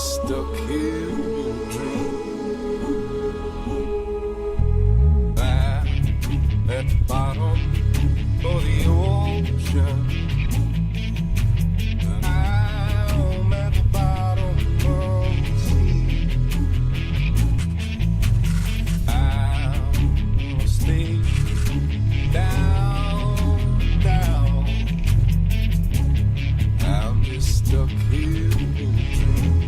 just stuck here in a dream. Back at the bottom of the ocean. I'm at the bottom of the sea. I'll stay down, down. I'm just stuck here in a dream.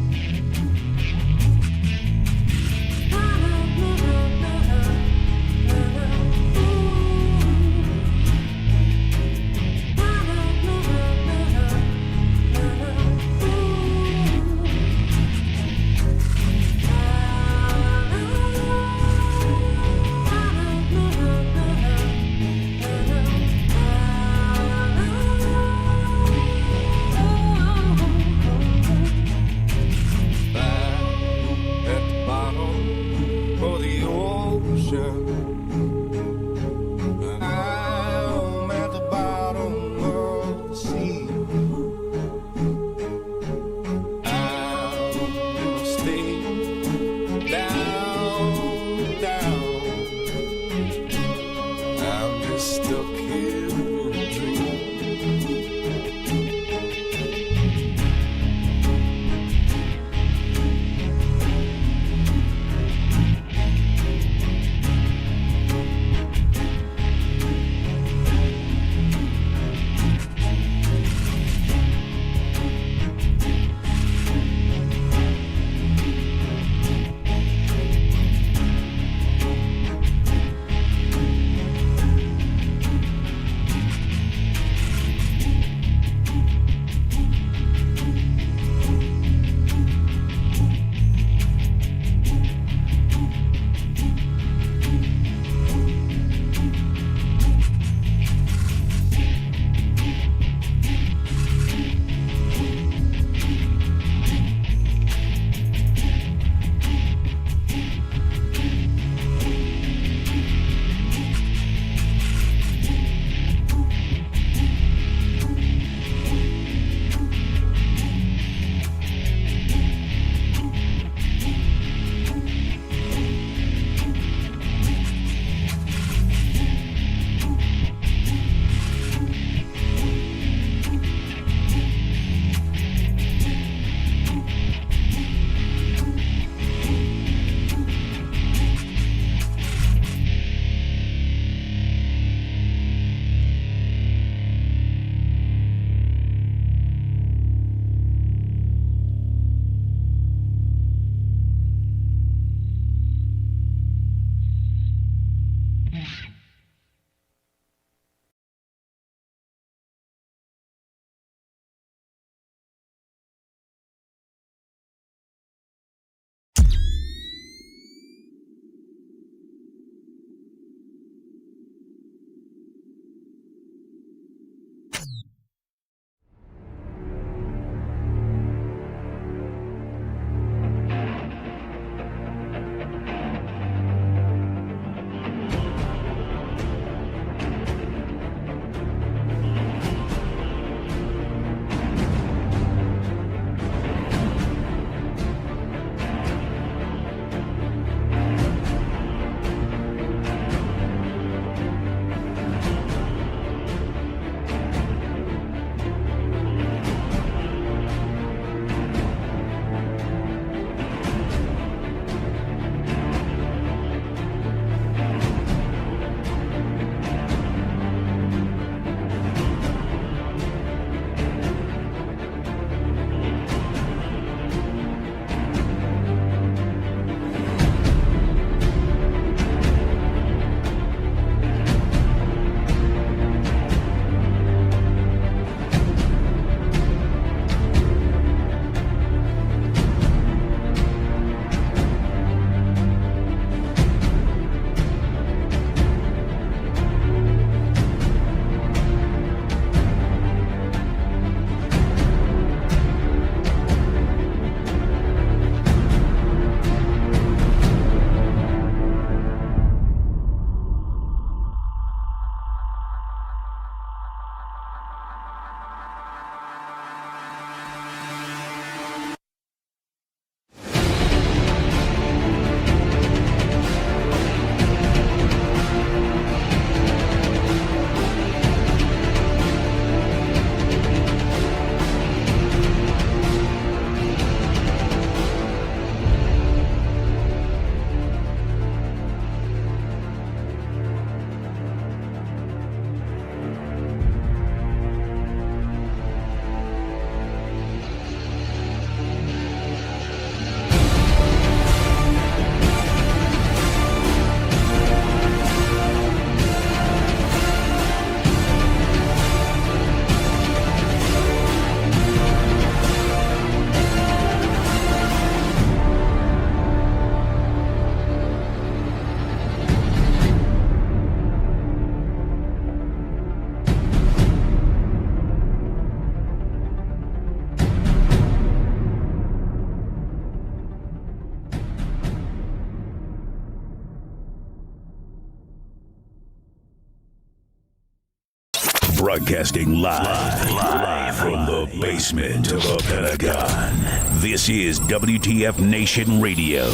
Broadcasting live from the basement of the Pentagon. This is WTF Nation Radio.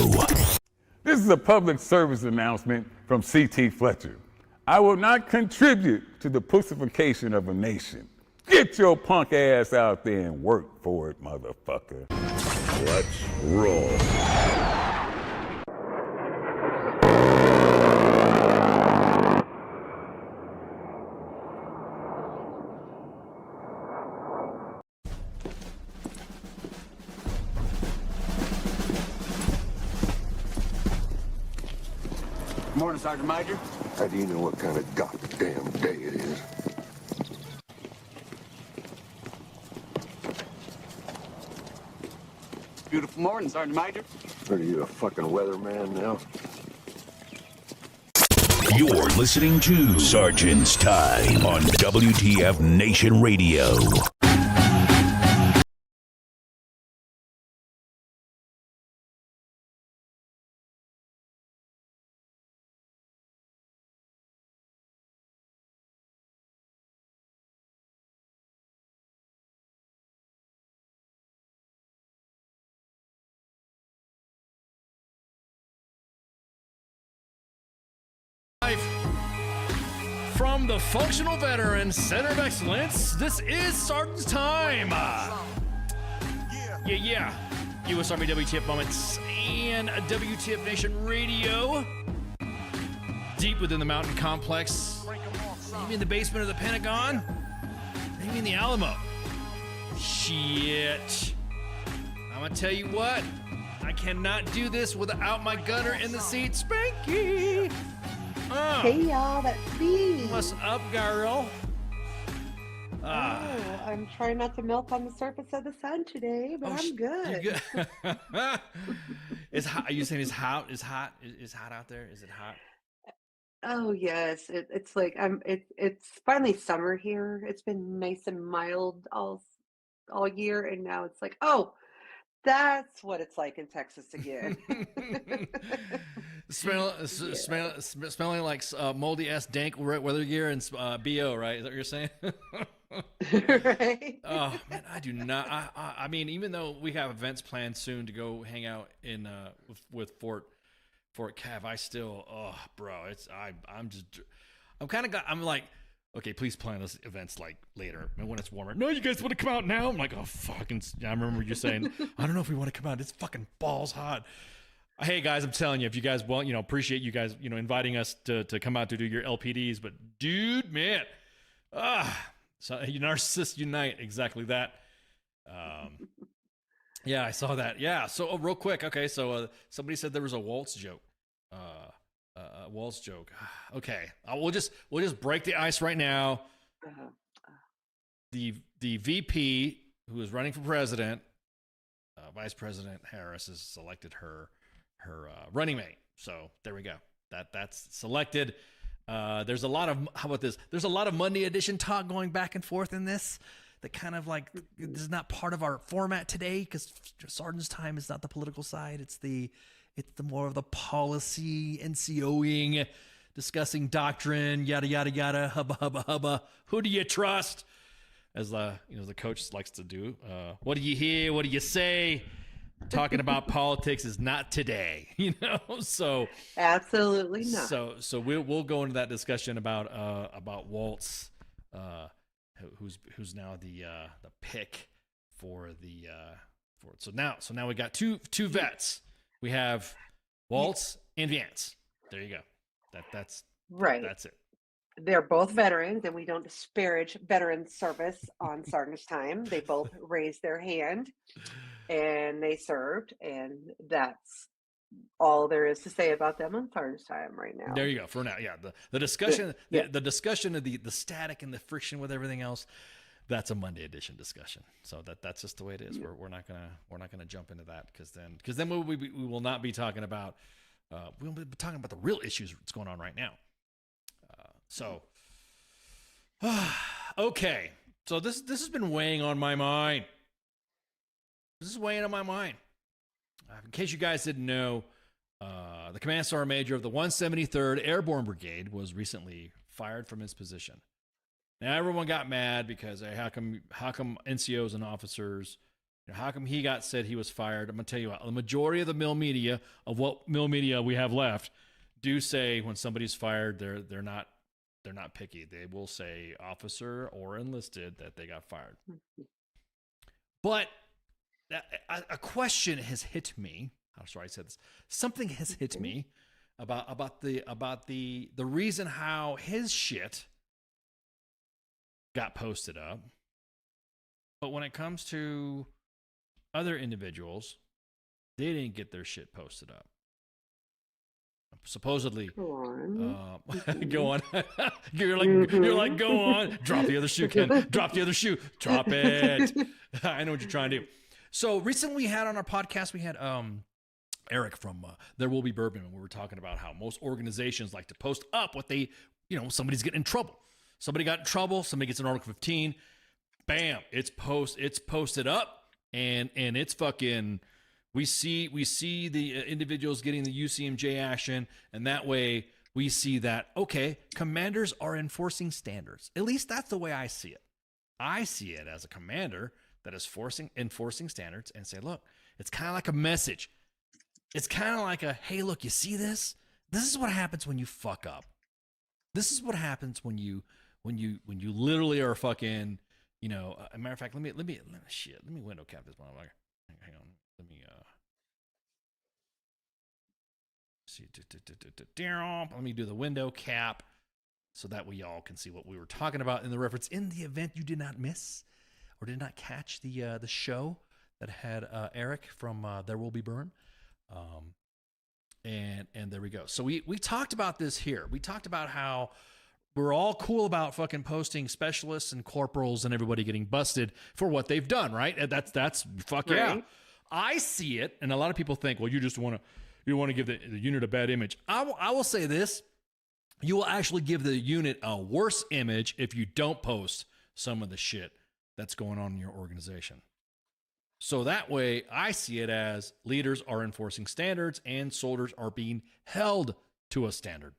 This is a public service announcement from C.T. Fletcher. I will not contribute to the pussification of a nation. Get your punk ass out there and work for it, motherfucker. Let's roll. Morning, Sergeant Major. How do you know what kind of goddamn day it is? Beautiful morning, Sergeant Major. Are you a fucking weatherman now? You're listening to Sergeant's Time on WTF Nation Radio. From the Functional Veteran Center of Excellence, this is Sergeant's Time. Yeah. U.S. Army WTF Moments and WTF Nation Radio. Deep within the mountain complex. Maybe in the basement of the Pentagon. Maybe in the Alamo. Shit. I'm going to tell you what. I cannot do this without my gunner in the seat, Spanky. Hey y'all, that's me. What's up, girl? I'm trying not to melt on the surface of the sun today, but I'm good. You're good. It's hot. Are you saying it's hot? Is hot out there? Is it hot? Oh yes, it's like it's finally summer here. It's been nice and mild all year, and now it's like, oh, that's what it's like in Texas again. Smelling like moldy ass dank weather gear and BO, right? Is that what you're saying? Right. Oh man, I do not. I mean, even though we have events planned soon to go hang out in with Fort Cav, I still, bro, I'm like, okay, please plan those events like later and when it's warmer. No, you guys want to come out now? I'm like, oh fucking, I remember you saying, I don't know if we want to come out. It's fucking balls hot. Hey guys, I'm telling you, if you guys want, appreciate you guys, inviting us to come out to do your LPDs, but dude, man, so you narcissists unite, exactly that. Yeah, I saw that. Yeah. So real quick. Okay. So somebody said there was a Waltz joke. Waltz joke. Okay. We'll just break the ice right now. The VP who is running for president, Vice President Harris has selected her running mate. So there we go. That's selected. There's a lot of, how about this? There's a lot of Monday edition talk going back and forth in this. That kind of like, this is not part of our format today because Sergeant's Time is not the political side. It's the more of the policy, NCOing, discussing doctrine, yada, yada, yada, hubba, hubba, hubba. Who do you trust? As the coach likes to do. What do you hear? What do you say? Talking about politics is not today, so. Absolutely not. So we'll go into that discussion about Waltz, who's now the pick for the for it. So now we got two vets. We have Waltz and Vance. There you go. That's right. That's it. They're both veterans, and we don't disparage veteran service on Sergeant's Time. They both raised their hand, and they served, and that's all there is to say about them on Sergeant's Time right now. There you go. For now, yeah. The discussion, the discussion of the static and the friction with everything else. That's a Monday edition discussion. So that's just the way it is. We're not gonna jump into that because then we will not be talking about we'll be talking about the real issues that's going on right now. Okay. So this has been weighing on my mind. This is weighing on my mind. In case you guys didn't know, the Command Sergeant Major of the 173rd Airborne Brigade was recently fired from his position. Now everyone got mad because hey, how come NCOs and officers, how come he got said he was fired? I'm gonna tell you what, the majority of the mill media of what mill media we have left do say when somebody's fired, they're not picky. They will say officer or enlisted that they got fired. But a question has hit me. I'm sorry I said this. Something has hit me about the reason how his shit got posted up. But when it comes to other individuals, they didn't get their shit posted up. Supposedly, Go on. go on. you're like, go on. Drop the other shoe, Ken. Drop the other shoe. Drop it. I know what you're trying to do. So recently, we had on our podcast, we had Eric from There Will Be Bourbon, and we were talking about how most organizations like to post up what they, somebody's getting in trouble. Somebody got in trouble. Somebody gets an Article 15. Bam! It's posted up, and it's fucking. We see the individuals getting the UCMJ action, and that way we see that, okay, commanders are enforcing standards. At least that's the way I see it. I see it as a commander that is enforcing standards and say, look, it's kind of like a message. It's kind of like a, hey, look, you see this? This is what happens when you fuck up. This is what happens when you literally are fucking, a matter of fact, let me window cap this motherfucker. Hang on. Let me see. Let me do the window cap so that we all can see what we were talking about in the reference. In the event you did not miss or did not catch the show that had Eric from There Will Be Burn, and there we go. So we talked about this here. We talked about how we're all cool about fucking posting specialists and corporals and everybody getting busted for what they've done, right? And that's fuck right. Yeah. I see it, and a lot of people think, well, you want to give the unit a bad image. I will say this: you will actually give the unit a worse image if you don't post some of the shit that's going on in your organization. So that way, I see it as leaders are enforcing standards and soldiers are being held to a standard.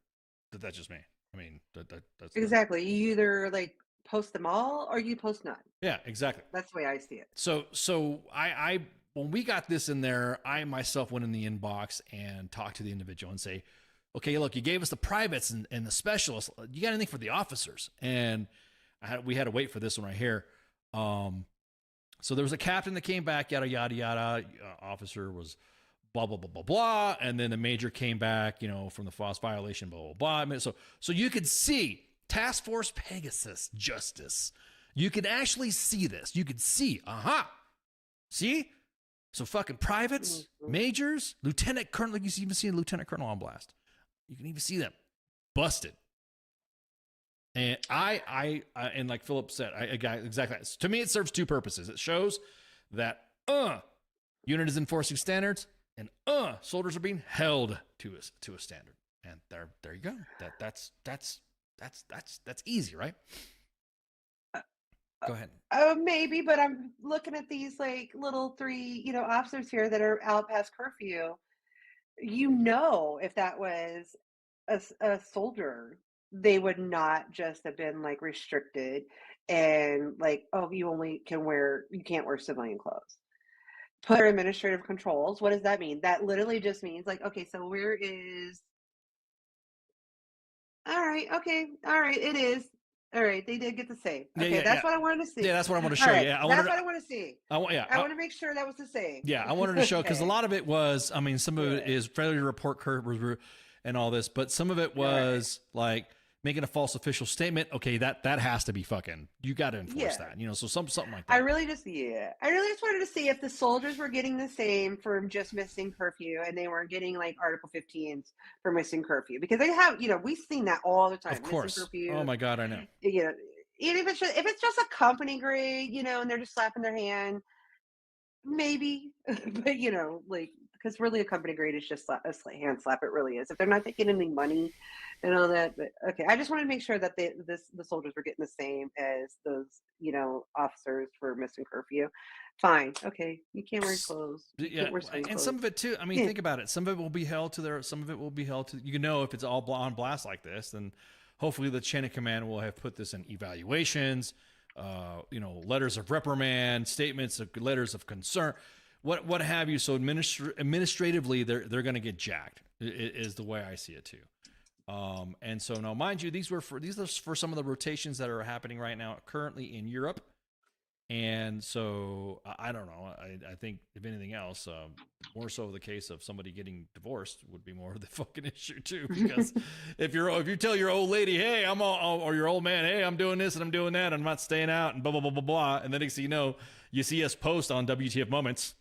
That's just me. I mean, that's exactly. You either like post them all or you post none. Yeah, exactly. That's the way I see it. So I when we got this in there, I myself went in the inbox and talked to the individual and say, okay, look, you gave us the privates and the specialists. You got anything for the officers? And we had to wait for this one right here. So there was a captain that came back, yada, yada, yada. Officer was blah, blah, blah, blah, blah. And then the major came back, from the FOSS violation, blah, blah, blah. So you could see Task Force Pegasus Justice. You could actually see this. You could see, see? So fucking privates, majors, lieutenant colonel, you can even see a lieutenant colonel on blast. You can even see them busted. And I and like Philip said, I got exactly. To me, it serves two purposes. It shows that unit is enforcing standards, and soldiers are being held to a standard. And there you go. That's easy, right? Go ahead. Maybe, but I'm looking at these like little 3, officers here that are out past curfew. If that was a soldier, they would not just have been like restricted and like, oh, you can't wear civilian clothes. Put administrative controls. What does that mean? That literally just means like, okay, so where is? All right, okay, all right, it is. All right, they did get the same. Okay, that's what I wanted to see. Yeah, that's what I want to show you. Yeah, that's what I want to see. I want to make sure that was the same. Yeah, I wanted to show because a lot of it was, some of it is failure to report curve and all this, but some of it was like making a false official statement. Okay, that has to be fucking. You got to enforce that. So something like that. I really just wanted to see if the soldiers were getting the same for just missing curfew, and they weren't getting like Article 15s for missing curfew, because they have, we've seen that all the time. Of course. Curfew, oh my God, I know. And if it's just a company grade, and they're just slapping their hand, maybe, but because really a company grade is just a hand slap. It really is. If they're not taking any money and all that, but okay. I just wanted to make sure that the soldiers were getting the same as those, officers for missing curfew. Fine. Okay. You can't wear clothes. And some of it too. Think about it. Some of it will be held to some of it will be held to, if it's all on blast like this, then hopefully the chain of command will have put this in evaluations, letters of reprimand, statements of letters of concern, what have you. So administratively, they're going to get jacked. Is the way I see it too. And so now, mind you, these are for some of the rotations that are happening right now currently in Europe. And so I don't know. I think if anything else, more so the case of somebody getting divorced would be more of the fucking issue too. Because if you tell your old lady, hey, or your old man, hey, I'm doing this and I'm doing that, and I'm not staying out, and blah blah blah blah blah, and then next thing you know, you see us post on WTF Moments.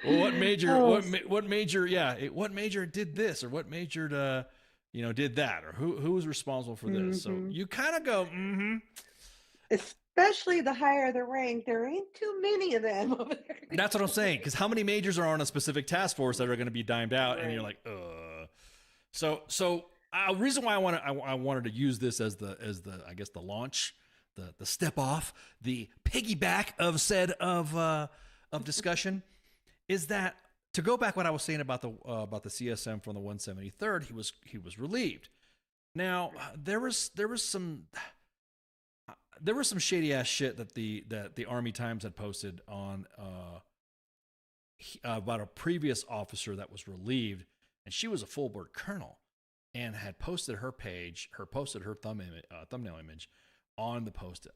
Well, what major did this, or what major did that, or who was responsible for this? So you kind of go, Especially the higher the rank, there ain't too many of them over there. That's what I'm saying. Because how many majors are on a specific task force that are going to be dimed out, Right. and you're like, So reason why I wanted to use this as the I guess the launch, the step off, the piggyback of discussion, is that to go back what I was saying about the CSM from the 173rd, he was relieved. Now there was some shady ass shit that the Army Times had posted on about a previous officer that was relieved, and she was a full board colonel, and had posted her thumbnail image on that post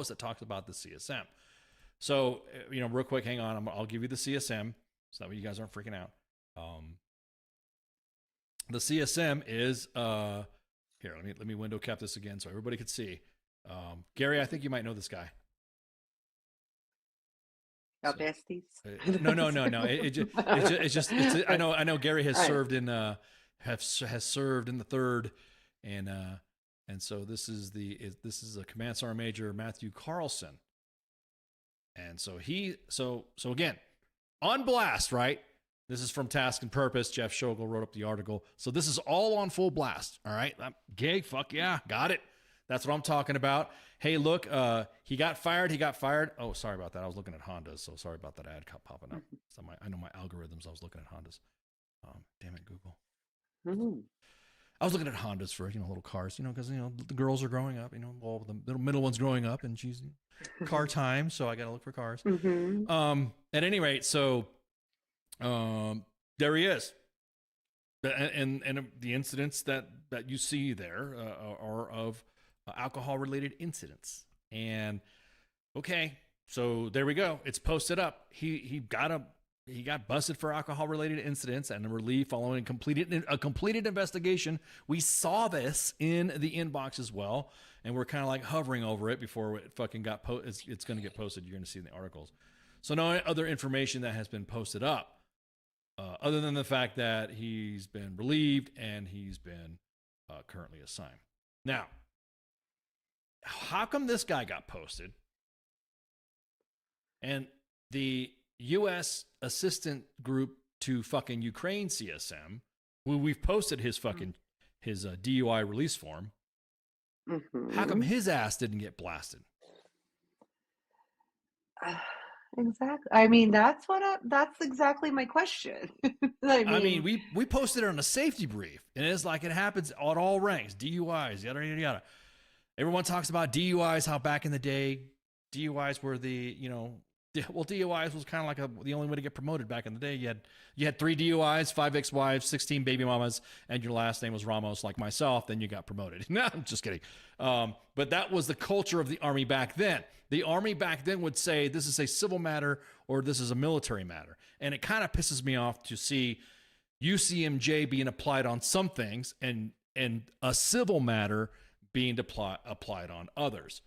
that talks about the CSM. So real quick, hang on, I'll give you the CSM so that way you guys aren't freaking out. The CSM is here. Let me window cap this again so everybody could see. Gary, I think you might know this guy. Our besties. No. It's just I know Gary has served in has served in the 3rd, and so this is a Command Sergeant Major Matthew Carlson, and so again on blast, right? This is from Task and Purpose. Jeff Schogel wrote up the article. So this is all on full blast. All right. Gay. Fuck yeah. Got it. That's what I'm talking about. Hey, look, he got fired. Oh, sorry about that. I was looking at Hondas. So sorry about that ad popping up. So I know my algorithms. I was looking at Hondas. Damn it, Google. I was looking at Hondas for, little cars, because, the girls are growing up, all the middle one's growing up, and she's car time. So I got to look for cars. At any rate, so there he is, and the incidents that you see there are of alcohol-related incidents. And okay, so there we go. It's posted up. He got busted for alcohol-related incidents and relieved following a completed investigation. We saw this in the inbox as well, and we're kind of like hovering over it before it fucking got it's going to get posted. You're going to see in the articles. So no other information that has been posted up. Other than the fact that he's been relieved and he's been currently assigned. Now, how come this guy got posted and the U.S. assistant group to fucking Ukraine CSM, we've posted his DUI release form. How come his ass didn't get blasted? Exactly. I mean, that's exactly my question. I mean, we posted it on a safety brief, and it's like it happens at all ranks, DUIs, yada yada yada. Everyone talks about DUIs, how back in the day, DUIs were DUIs was kind of like the only way to get promoted back in the day. You had 3 DUIs, 5 ex-wives, 16 baby mamas, and your last name was Ramos, like myself. Then you got promoted. No, I'm just kidding. But that was the culture of the Army back then. The Army back then would say this is a civil matter or this is a military matter, and it kind of pisses me off to see UCMJ being applied on some things and a civil matter being applied on others.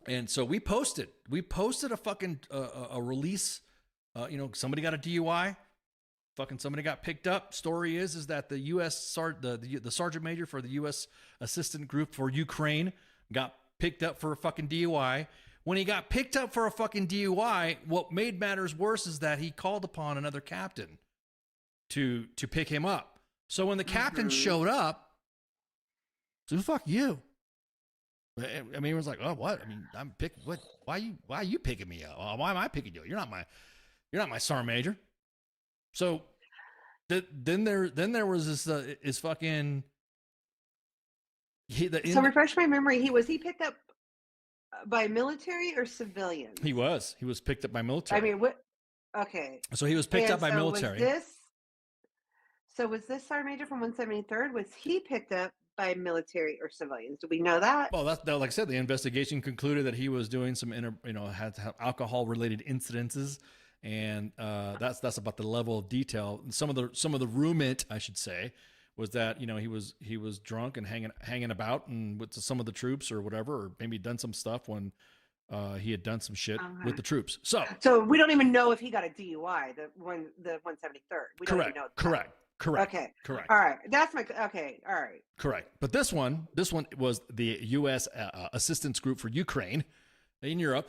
And so we posted a fucking a release. Somebody got a DUI. Fucking somebody got picked up. Story is that the U.S. the sergeant major for the U.S. assistant group for Ukraine got picked up for a fucking DUI. When he got picked up for a fucking DUI, what made matters worse is that he called upon another captain to pick him up. So when the captain showed up, so fuck you. I mean, it was like, oh, what? I mean, I'm pick. What? Why are you picking me up? Why am I picking you? You're not my sergeant major. So Then there was this is fucking. So refresh my memory. Was he picked up by military or civilians? He was picked up by military. I mean, what? Okay. So he was picked up by so military. Was this Sergeant Major from 173rd? Was he picked up by military or civilians? Do we know that? Well, like I said, the investigation concluded that he was doing some had alcohol related incidences, and that's about the level of detail. Some of the rumit, I should say, was that he was drunk and hanging about and with some of the troops or whatever, or maybe done some stuff when he had done some shit with the troops. So we don't even know if he got a DUI. The 173rd. We don't even know. Correct. Okay. Correct. All right. That's my. Okay. All right. Correct. But this one was the U.S. Assistance Group for Ukraine in Europe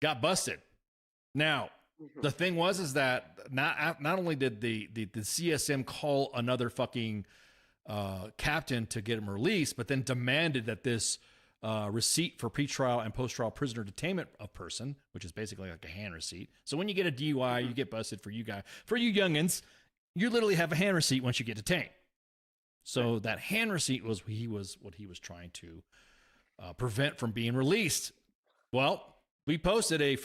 got busted. Now, the thing is that not only did the CSM call another fucking captain to get him released, but then demanded that this receipt for pretrial and post-trial prisoner detainment of person, which is basically like a hand receipt. So when you get a DUI, you get busted for you youngins. You literally have a hand receipt once you get detained. So that hand receipt was what he was trying to prevent from being released. Well, we posted a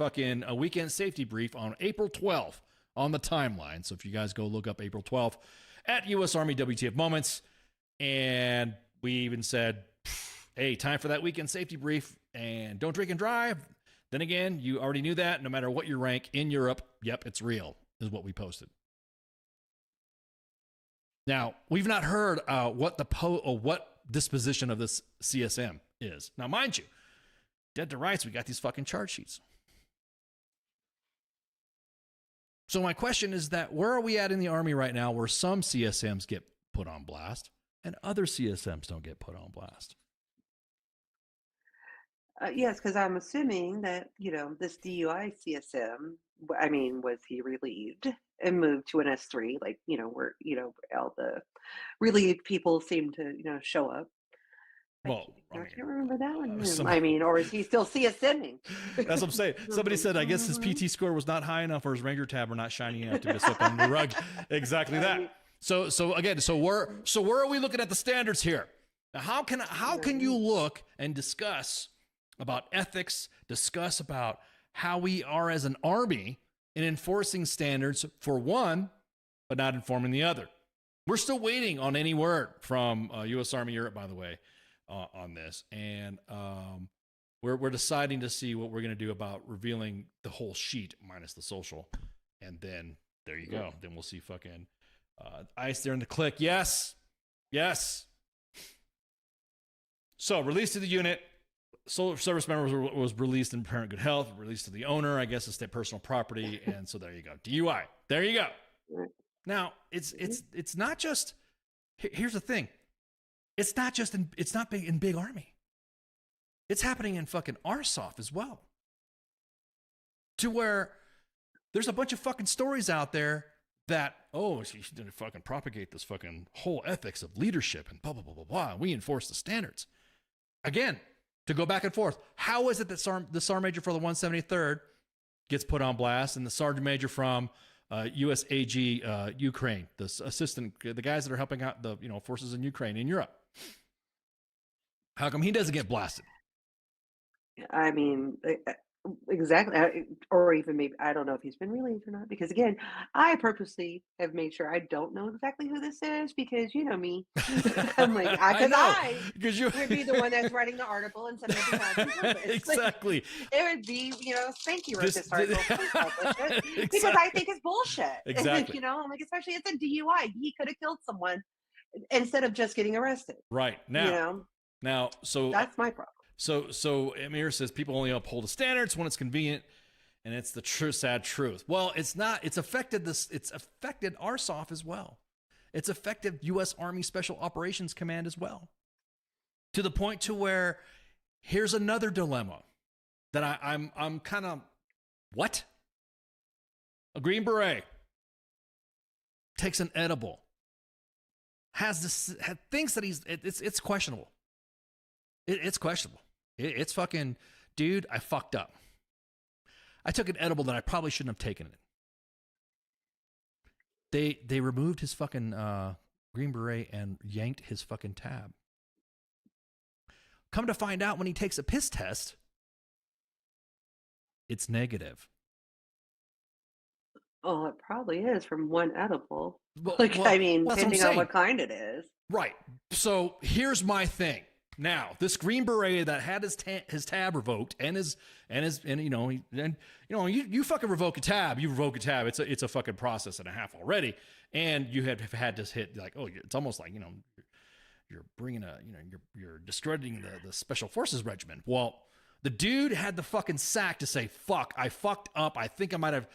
weekend safety brief on April 12th on the timeline. So if you guys go look up April 12th at U.S. Army WTF Moments, and we even said, hey, time for that weekend safety brief, and don't drink and drive. Then again, you already knew that. No matter what your rank in Europe, yep, it's real, is what we posted. Now, we've not heard what disposition of this CSM is. Now, mind you, dead to rights, we got these fucking charge sheets. So my question is that where are we at in the Army right now where some CSMs get put on blast and other CSMs don't get put on blast? Yes, because I'm assuming that, this DUI CSM, was he relieved and moved to an S3, like, where, all the relieved people seem to, show up. Well, I can't remember that one. Or is he still CSMing? That's what I'm saying. Somebody said, I guess his PT score was not high enough or his Ranger tab were not shiny enough to be swept under the rug. Exactly that. So where are we looking at the standards here? Now, how can you look and discuss about ethics, discuss about how we are as an Army in enforcing standards for one, but not informing the other? We're still waiting on any word from U.S. Army Europe, by the way, on this. And we're deciding to see what we're going to do about revealing the whole sheet minus the social. And then there you go. Then we'll see fucking ICE there in the click. Yes. So released to the unit. Service member was released in apparent good health, released to the owner, I guess it's their personal property. And so there you go. DUI. There you go. Now it's not just, here's the thing. It's not big in big Army. It's happening in fucking RSOF as well. To where there's a bunch of fucking stories out there that, she's going to fucking propagate this fucking whole ethics of leadership and blah, blah, blah, blah, blah. We enforce the standards. Again, to go back and forth. How is it that the Sergeant Major for the 173rd gets put on blast and the Sergeant Major from USAG Ukraine, the assistant, the guys that are helping out the forces in Ukraine, in Europe, how come he doesn't get blasted? Exactly. Or even maybe, I don't know if he's been relieved or not, because again, I purposely have made sure I don't know exactly who this is, because you know me. I'm like, because you would be the one that's writing the article and sending it to Exactly. It would be, thank you, wrote this article, please publish it. Because I think it's bullshit. Exactly. Especially it's a DUI. He could have killed someone instead of just getting arrested. Right. Now, so that's my problem. So Amir says people only uphold the standards when it's convenient, and it's the true sad truth. Well, it's not. It's affected RSOF as well. It's affected U.S. Army Special Operations Command as well. To the point to where here's another dilemma that I'm kind of what? A Green Beret takes an edible, thinks that it's questionable. It's questionable. It's fucking, dude, I fucked up. I took an edible that I probably shouldn't have taken it. They removed his fucking Green Beret and yanked his fucking tab. Come to find out, when he takes a piss test, it's negative. Oh, it probably is from one edible. Well, I mean, well, that's what I'm depending on saying. what kind it is. Right. So here's my thing. Now, this Green Beret that had his tab revoked and you fucking revoke a tab, you revoke a tab. It's a fucking process and a half already, and you have had to hit like, oh, it's almost like, you're bringing you're discrediting the Special Forces Regiment. Well, the dude had the fucking sack to say, fuck, I fucked up. I think I might have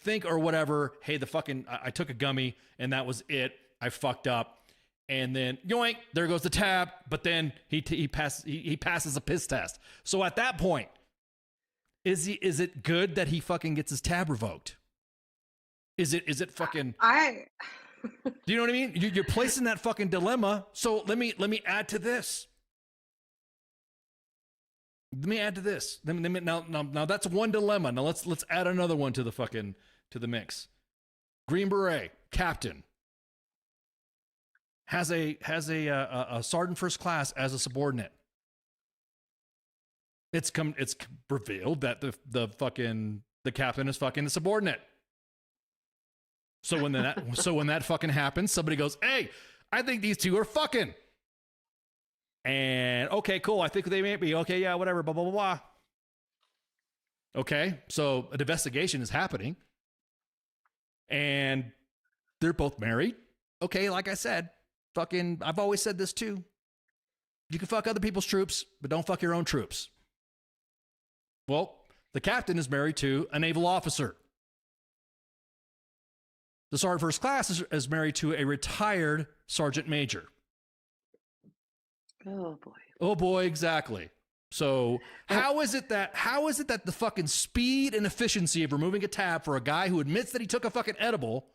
think or whatever. Hey, I took a gummy and that was it. I fucked up. And then yoink, there goes the tab. But then he passes a piss test. So at that point, is it good that he fucking gets his tab revoked? Is it fucking? Do you know what I mean? You're placing that fucking dilemma. So let me add to this. Now that's one dilemma. Now let's add another one to the mix. Green Beret captain has a sergeant first class as a subordinate. It's revealed that the captain is fucking the subordinate. So when that fucking happens, somebody goes, "Hey, I think these two are fucking." And okay, cool. I think they may be. Okay, yeah, whatever. Blah blah blah blah. Okay, so an investigation is happening, and they're both married. Okay, like I said, I've always said this too. You can fuck other people's troops, but don't fuck your own troops. Well, the captain is married to a naval officer. The sergeant first class is married to a retired sergeant major. Oh boy. Oh boy, exactly. So how is it that the fucking speed and efficiency of removing a tab for a guy who admits that he took a fucking edible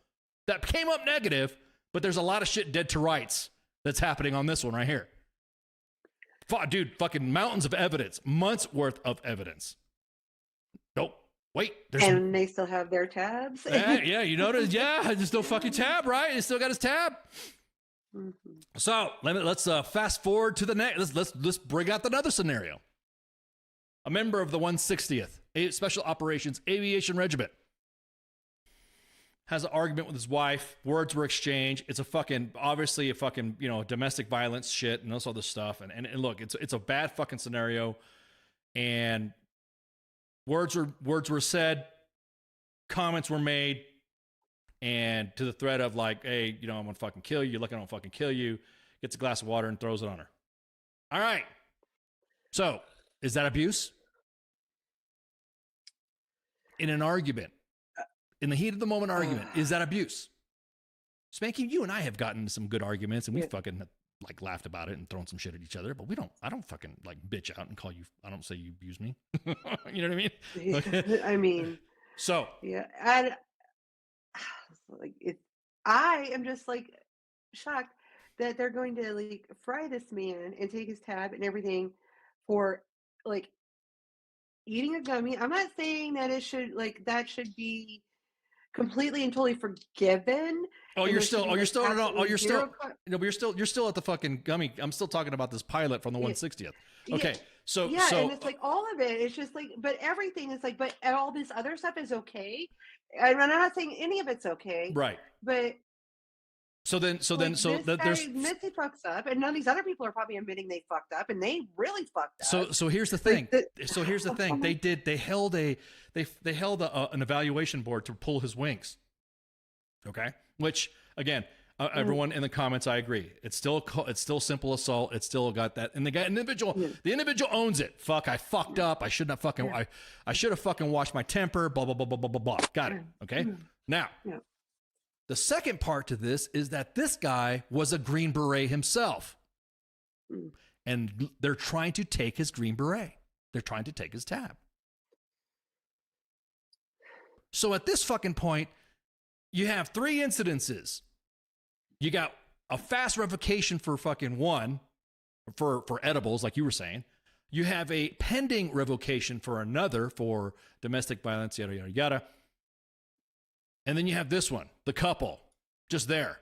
that came up negative, but there's a lot of shit dead to rights that's happening on this one right here. Dude, fucking mountains of evidence, months worth of evidence. Nope. Wait. And they still have their tabs? Yeah, you notice? Yeah, there's no fucking tab, right? He still got his tab. Mm-hmm. So let's fast forward to the next. Let's bring out another scenario. A member of the 160th Special Operations Aviation Regiment has an argument with his wife. Words were exchanged. It's obviously a fucking domestic violence shit and this other stuff. And look, it's a bad fucking scenario. And words were said, comments were made. And to the threat of like, hey, I'm going to fucking kill you. You're looking, I'm going to fucking kill you. Gets a glass of water and throws it on her. All right. So is that abuse? In an argument, in the heat of the moment argument, is that abuse? Spanky, you and I have gotten into some good arguments and we fucking like laughed about it and thrown some shit at each other, but I don't fucking like bitch out and call you. I don't say you abuse me. You know what I mean? Okay. I mean, so yeah. And I am just like shocked that they're going to like fry this man and take his tab and everything for like eating a gummy. I'm not saying that that should be completely and totally forgiven. You're still at the fucking gummy. I'm still talking about this pilot from the 160th. Okay. So and it's like all of it. It's just like, but everything is like, but all this other stuff is okay. And I'm not saying any of it's okay. Right. But there's admits he fucks up, and none of these other people are probably admitting they fucked up, and they really fucked up. So here's the thing. They held an evaluation board to pull his wings. Okay. Which again, everyone in the comments, I agree. It's still simple assault. It's still got that, and the individual owns it. Fuck, I fucked up. I shouldn't have fucking. I should have fucking watched my temper. Blah blah blah blah blah blah blah. Got it. Okay. Now. Yeah. The second part to this is that this guy was a Green Beret himself. And they're trying to take his Green Beret. They're trying to take his tab. So at this fucking point, you have 3 incidences. You got a fast revocation for fucking one, for edibles, like you were saying. You have a pending revocation for another for domestic violence, yada, yada, yada. And then you have this one, the couple, just there.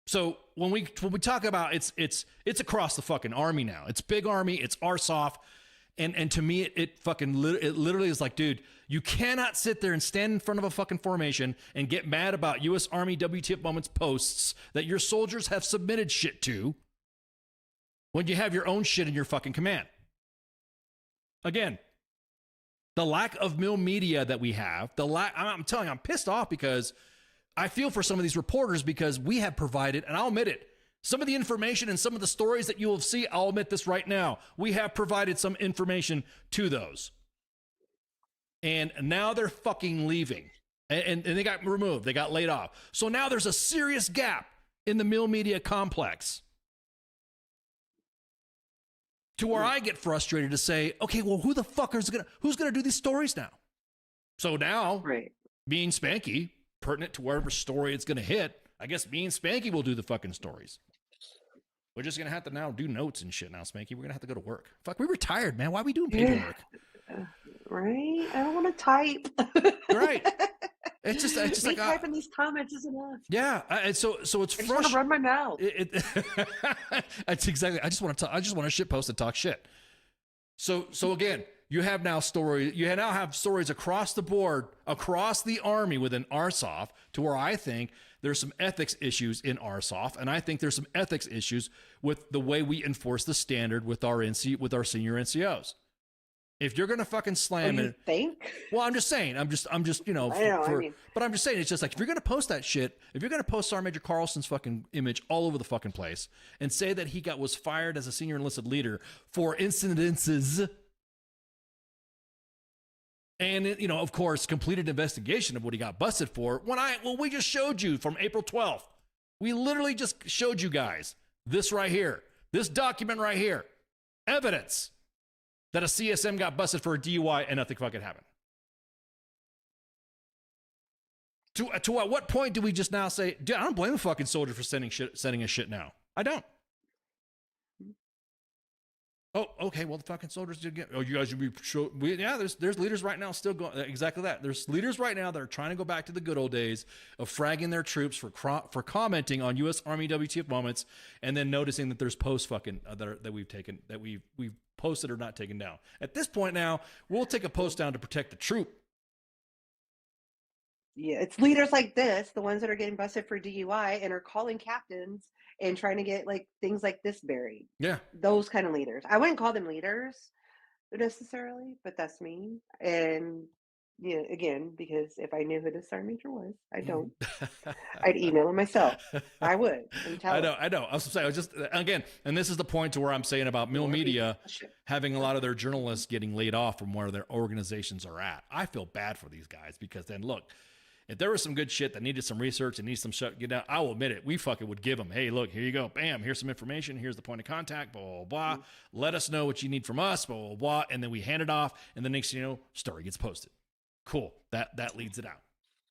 So when we talk about it's across the fucking army now. It's big army. It's RSOF, and to me it literally is like, dude, you cannot sit there and stand in front of a fucking formation and get mad about U.S. Army WTF Moments posts that your soldiers have submitted shit to when you have your own shit in your fucking command. Again, the lack of mill media that we have, I'm telling you, I'm pissed off because I feel for some of these reporters because we have provided, and I'll admit it, some of the information and some of the stories that you will see, I'll admit this right now, we have provided some information to those. And now they're fucking leaving. And they got removed. They got laid off. So now there's a serious gap in the mill media complex. To where I get frustrated to say, okay, well, who's gonna do these stories now? So now, Right. me and Spanky, pertinent to whatever story it's gonna hit, I guess me and Spanky will do the fucking stories. We're just gonna have to now do notes and shit now, Spanky. We're gonna have to go to work. Fuck, we retired, man. Why are we doing paperwork? Right? I don't want to type. Right. It's just Me like typing these comments is enough. yeah. And so it's I just want to frustrating. run my mouth. That's exactly. I just want to shit post and talk shit. So again, you now have stories across the board, across the army within RSOF, to where I think there's some ethics issues in RSOF, and I think there's some ethics issues with the way we enforce the standard with our senior NCOs. If you're gonna fucking slam You it, think? well, I'm just saying, you know, but I'm just saying, it's just like, if you're gonna post that shit, if you're gonna post Sergeant Major Carlson's fucking image all over the fucking place and say that he was fired as a senior enlisted leader for incidences, and you know, of course, completed investigation of what he got busted for. We just showed you from April 12th. We literally just showed you guys this right here, this document right here, evidence that a CSM got busted for a DUI and nothing fucking happened. To at what point do we just now say, dude, I don't blame the fucking soldier for sending us shit now. I don't. Oh, okay. Well, the fucking soldiers did get. Oh, you guys should be. Yeah, there's leaders right now still going exactly that. There's leaders right now that are trying to go back to the good old days of fragging their troops for commenting on U.S. Army WTF moments, and then noticing that there's posts fucking that we've posted or not taken down. At this point now, we'll take a post down to protect the troop. Yeah, it's leaders like this, the ones that are getting busted for DUI and are calling captains and trying to get like things like this buried. Yeah. Those kind of leaders. I wouldn't call them leaders necessarily, but that's me. And yeah, again, because if I knew who the sergeant major was, I don't. I'd email him myself. I would. And tell him. I know. I was saying, just again, and this is the point to where I'm saying about mill media having a lot of their journalists getting laid off from where their organizations are at. I feel bad for these guys because then look, if there was some good shit that needed some research and needs some shit get down, I will admit it. We fucking would give them, hey, look, here you go. Bam, here's some information. Here's the point of contact, blah, blah, blah. Let us know what you need from us, blah, blah, blah. And then we hand it off. And the next thing you know, story gets posted. Cool. That leads it out.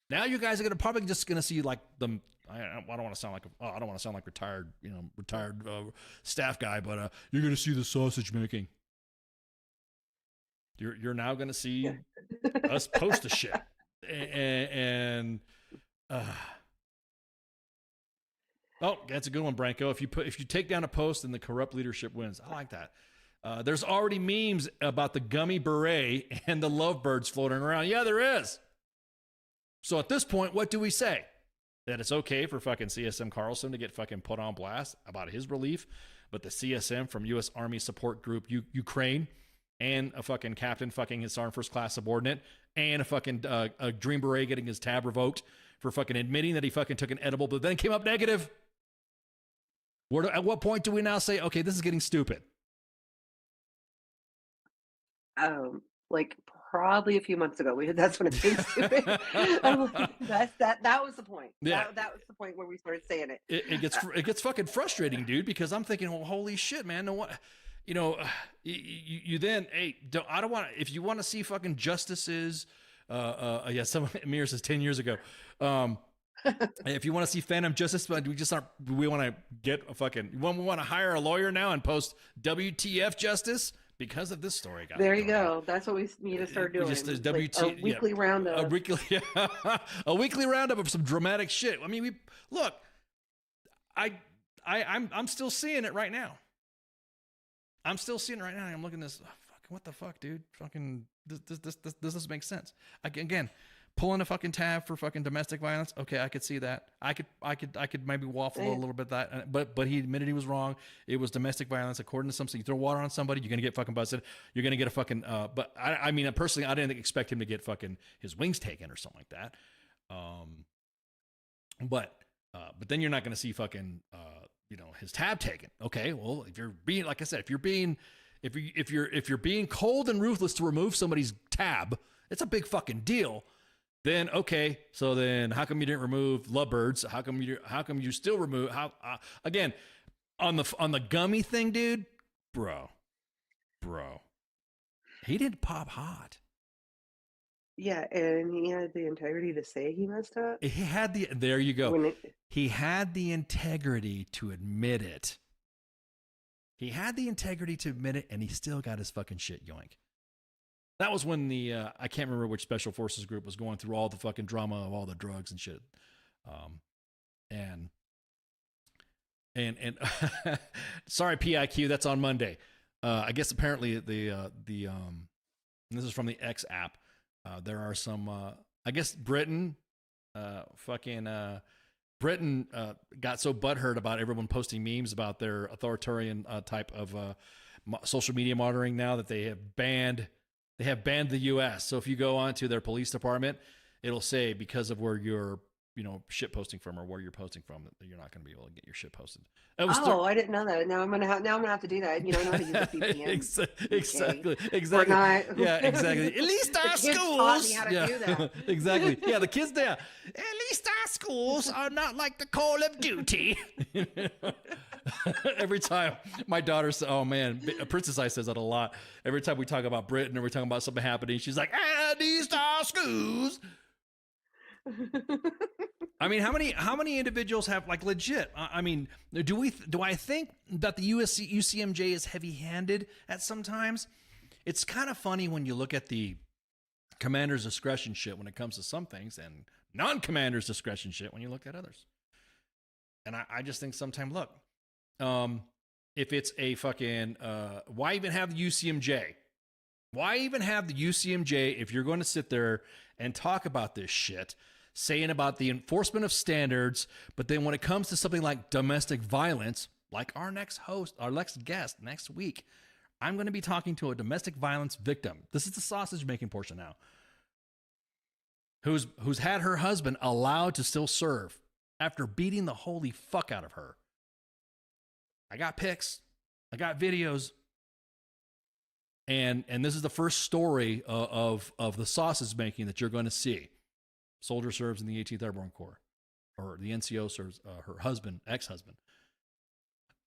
Now you guys are probably just going to see like them. I don't want to sound like retired staff guy, but you're going to see the sausage making. You're now going to see us post the shit. And oh, that's a good one, Branko. If you take down a post and the corrupt leadership wins, I like that. There's already memes about the gummy beret and the lovebirds floating around. Yeah, there is. So at this point, what do we say? That it's okay for fucking CSM Carlson to get fucking put on blast about his relief, but the CSM from U.S. Army Support Group Ukraine and a fucking captain fucking his sergeant first class subordinate and a fucking a Green Beret getting his tab revoked for fucking admitting that he fucking took an edible, but then came up negative. At what point do we now say, okay, this is getting stupid? Like probably a few months ago, that's when it became stupid. That was the point. Yeah. That was the point where we started saying it. It gets fucking frustrating, dude, because I'm thinking, well, holy shit, man, no what. You know, you then, hey, I don't want to, if you want to see fucking justices, yeah, some Amir says 10 years ago. If you want to see phantom justice, we want to get a fucking, we want to hire a lawyer now and post WTF justice. because of this story. There you go. That's what we need to start doing. Just a Like a weekly roundup. A weekly roundup of some dramatic shit. I mean, I'm still seeing it right now. I'm looking at this. Oh, fucking what the fuck, dude? Fucking this doesn't make sense. Again, pulling a fucking tab for fucking domestic violence. Okay, I could see that. I could maybe waffle a little bit that, but he admitted he was wrong. It was domestic violence according to something. You throw water on somebody, you're gonna get fucking busted. You're gonna get a fucking. But I mean, personally, I didn't expect him to get fucking his wings taken or something like that. But then you're not gonna see fucking his tab taken. Okay, well, if you're being, like I said, if you're being cold and ruthless to remove somebody's tab, it's a big fucking deal. Then okay, so then how come you didn't remove lovebirds? How come you still remove? Again, on the gummy thing, dude, bro, he didn't pop hot. Yeah, and he had the integrity to say he messed up. There you go. He had the integrity to admit it. And he still got his fucking shit yoink. That was when I can't remember which special forces group was going through all the fucking drama of all the drugs and shit. And sorry, PIQ, that's on Monday. I guess apparently this is from the X app. There are some, I guess Britain got so butthurt about everyone posting memes about their authoritarian type of social media monitoring now that they have banned the U.S. So if you go onto their police department, it'll say because of where you're shit posting from or where you're posting from that you're not going to be able to get your shit posted. I didn't know that. Now I'm gonna have to do that. I know how to use a VPN. Exactly. Yeah, exactly. At least our kids schools taught me how to do that. Exactly. Yeah, the kids there. At least our schools are not like the Call of Duty. Every time my daughter says, "Oh man," Princess I says that a lot. Every time we talk about Britain or we're talking about something happening, she's like, "At least our schools." I mean, how many individuals have like legit? I mean, do I think that the UCMJ is heavy-handed at sometimes? It's kind of funny when you look at the commander's discretion shit when it comes to some things, and non-commander's discretion shit when you look at others. And I just think sometimes, look, if it's a fucking why even have the UCMJ? Why even have the UCMJ if you're going to sit there and talk about this shit, saying about the enforcement of standards, but then when it comes to something like domestic violence, like our next guest next week, I'm going to be talking to a domestic violence victim. This is the sausage making portion now. Who's had her husband allowed to still serve after beating the holy fuck out of her. I got pics. I got videos. And this is the first story of the sausage making that you're going to see. Soldier serves in the 18th Airborne Corps, or the NCO serves her ex-husband.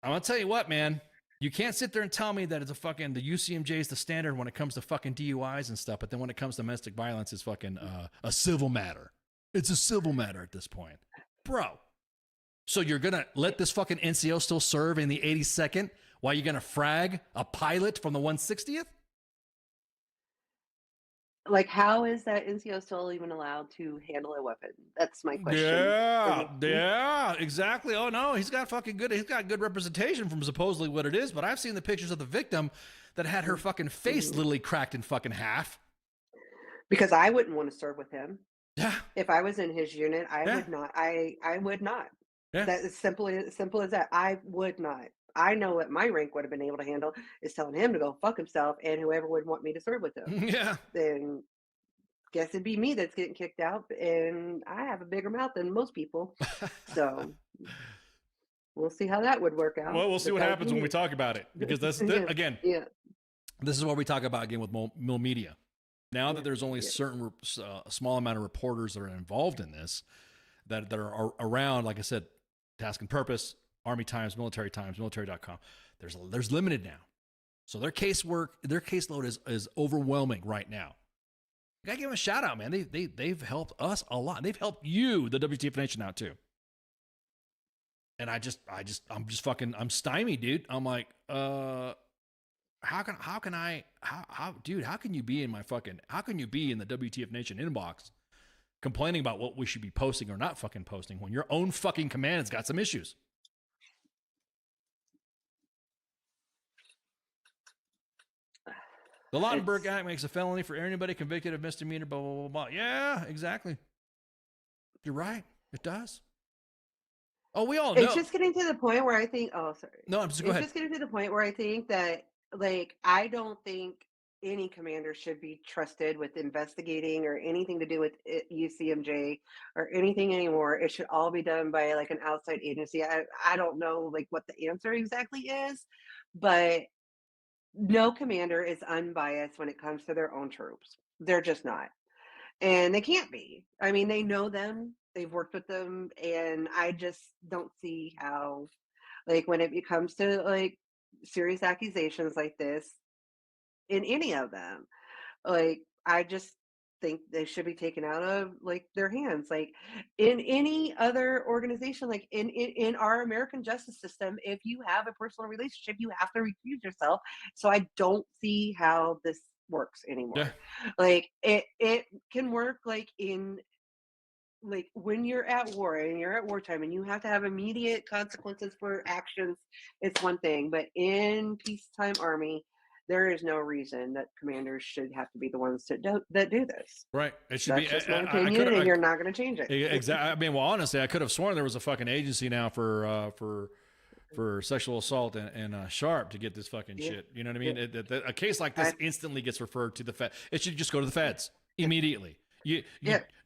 I'm going to tell you what, man. You can't sit there and tell me that it's the UCMJ is the standard when it comes to fucking DUIs and stuff, but then when it comes to domestic violence, it's fucking a civil matter. It's a civil matter at this point. Bro. So you're going to let this fucking NCO still serve in the 82nd while you're going to frag a pilot from the 160th? Like, how is that NCO still even allowed to handle a weapon? That's my question. Yeah, exactly. Oh no, he's got good representation from supposedly what it is, but I've seen the pictures of the victim that had her fucking face literally cracked in fucking half. Because I wouldn't want to serve with him. Yeah. If I was in his unit, I would not. I would not. Yeah. That is simple as that. I would not. I know what my rank would have been able to handle is telling him to go fuck himself and whoever would want me to serve with him. Yeah. Then guess it'd be me that's getting kicked out, and I have a bigger mouth than most people. So we'll see how that would work out. Well, we'll see what happens when we talk about it, because that's again. Yeah. This is what we talk about again with Mill Media. Now that there's only a small amount of reporters that are involved in this, that are around, like I said, Task and Purpose, Army Times, military.com. There's limited now. So their caseload is overwhelming right now. I gotta give them a shout out, man. They've helped us a lot. They've helped you, the WTF Nation, out too. And I'm stymied, dude. I'm like, how can you be in how can you be in the WTF Nation inbox complaining about what we should be posting or not fucking posting when your own fucking command has got some issues? The Lautenberg Act makes a felony for anybody convicted of misdemeanor, blah, blah, blah, blah. Yeah, exactly. You're right. It does. Oh, we all know. It's just getting to the point where I think, oh, sorry. No, I'm just go ahead. It's just getting to the point where I think that, like, I don't think any commander should be trusted with investigating or anything to do with UCMJ or anything anymore. It should all be done by like an outside agency. I don't know like what the answer exactly is, but no commander is unbiased when it comes to their own troops. They're just not. And they can't be. I mean, they know them, they've worked with them, and I just don't see how, like, when it comes to like serious accusations like this, in any of them, like, I just think they should be taken out of like their hands. Like in any other organization, like in our American justice system, if you have a personal relationship, you have to recuse yourself. So I don't see how this works anymore. Yeah. Like it can work like in like when you're at war and you're at wartime and you have to have immediate consequences for actions, it's one thing. But in peacetime army, there is no reason that commanders should have to be the ones that do this. Right. It should That's be just my opinion, and you're not going to change it. Exactly. I mean, well, honestly, I could have sworn there was a fucking agency now for sexual assault and sharp to get this fucking shit. You know what I mean? A case like this instantly gets referred to the Fed. It should just go to the feds immediately.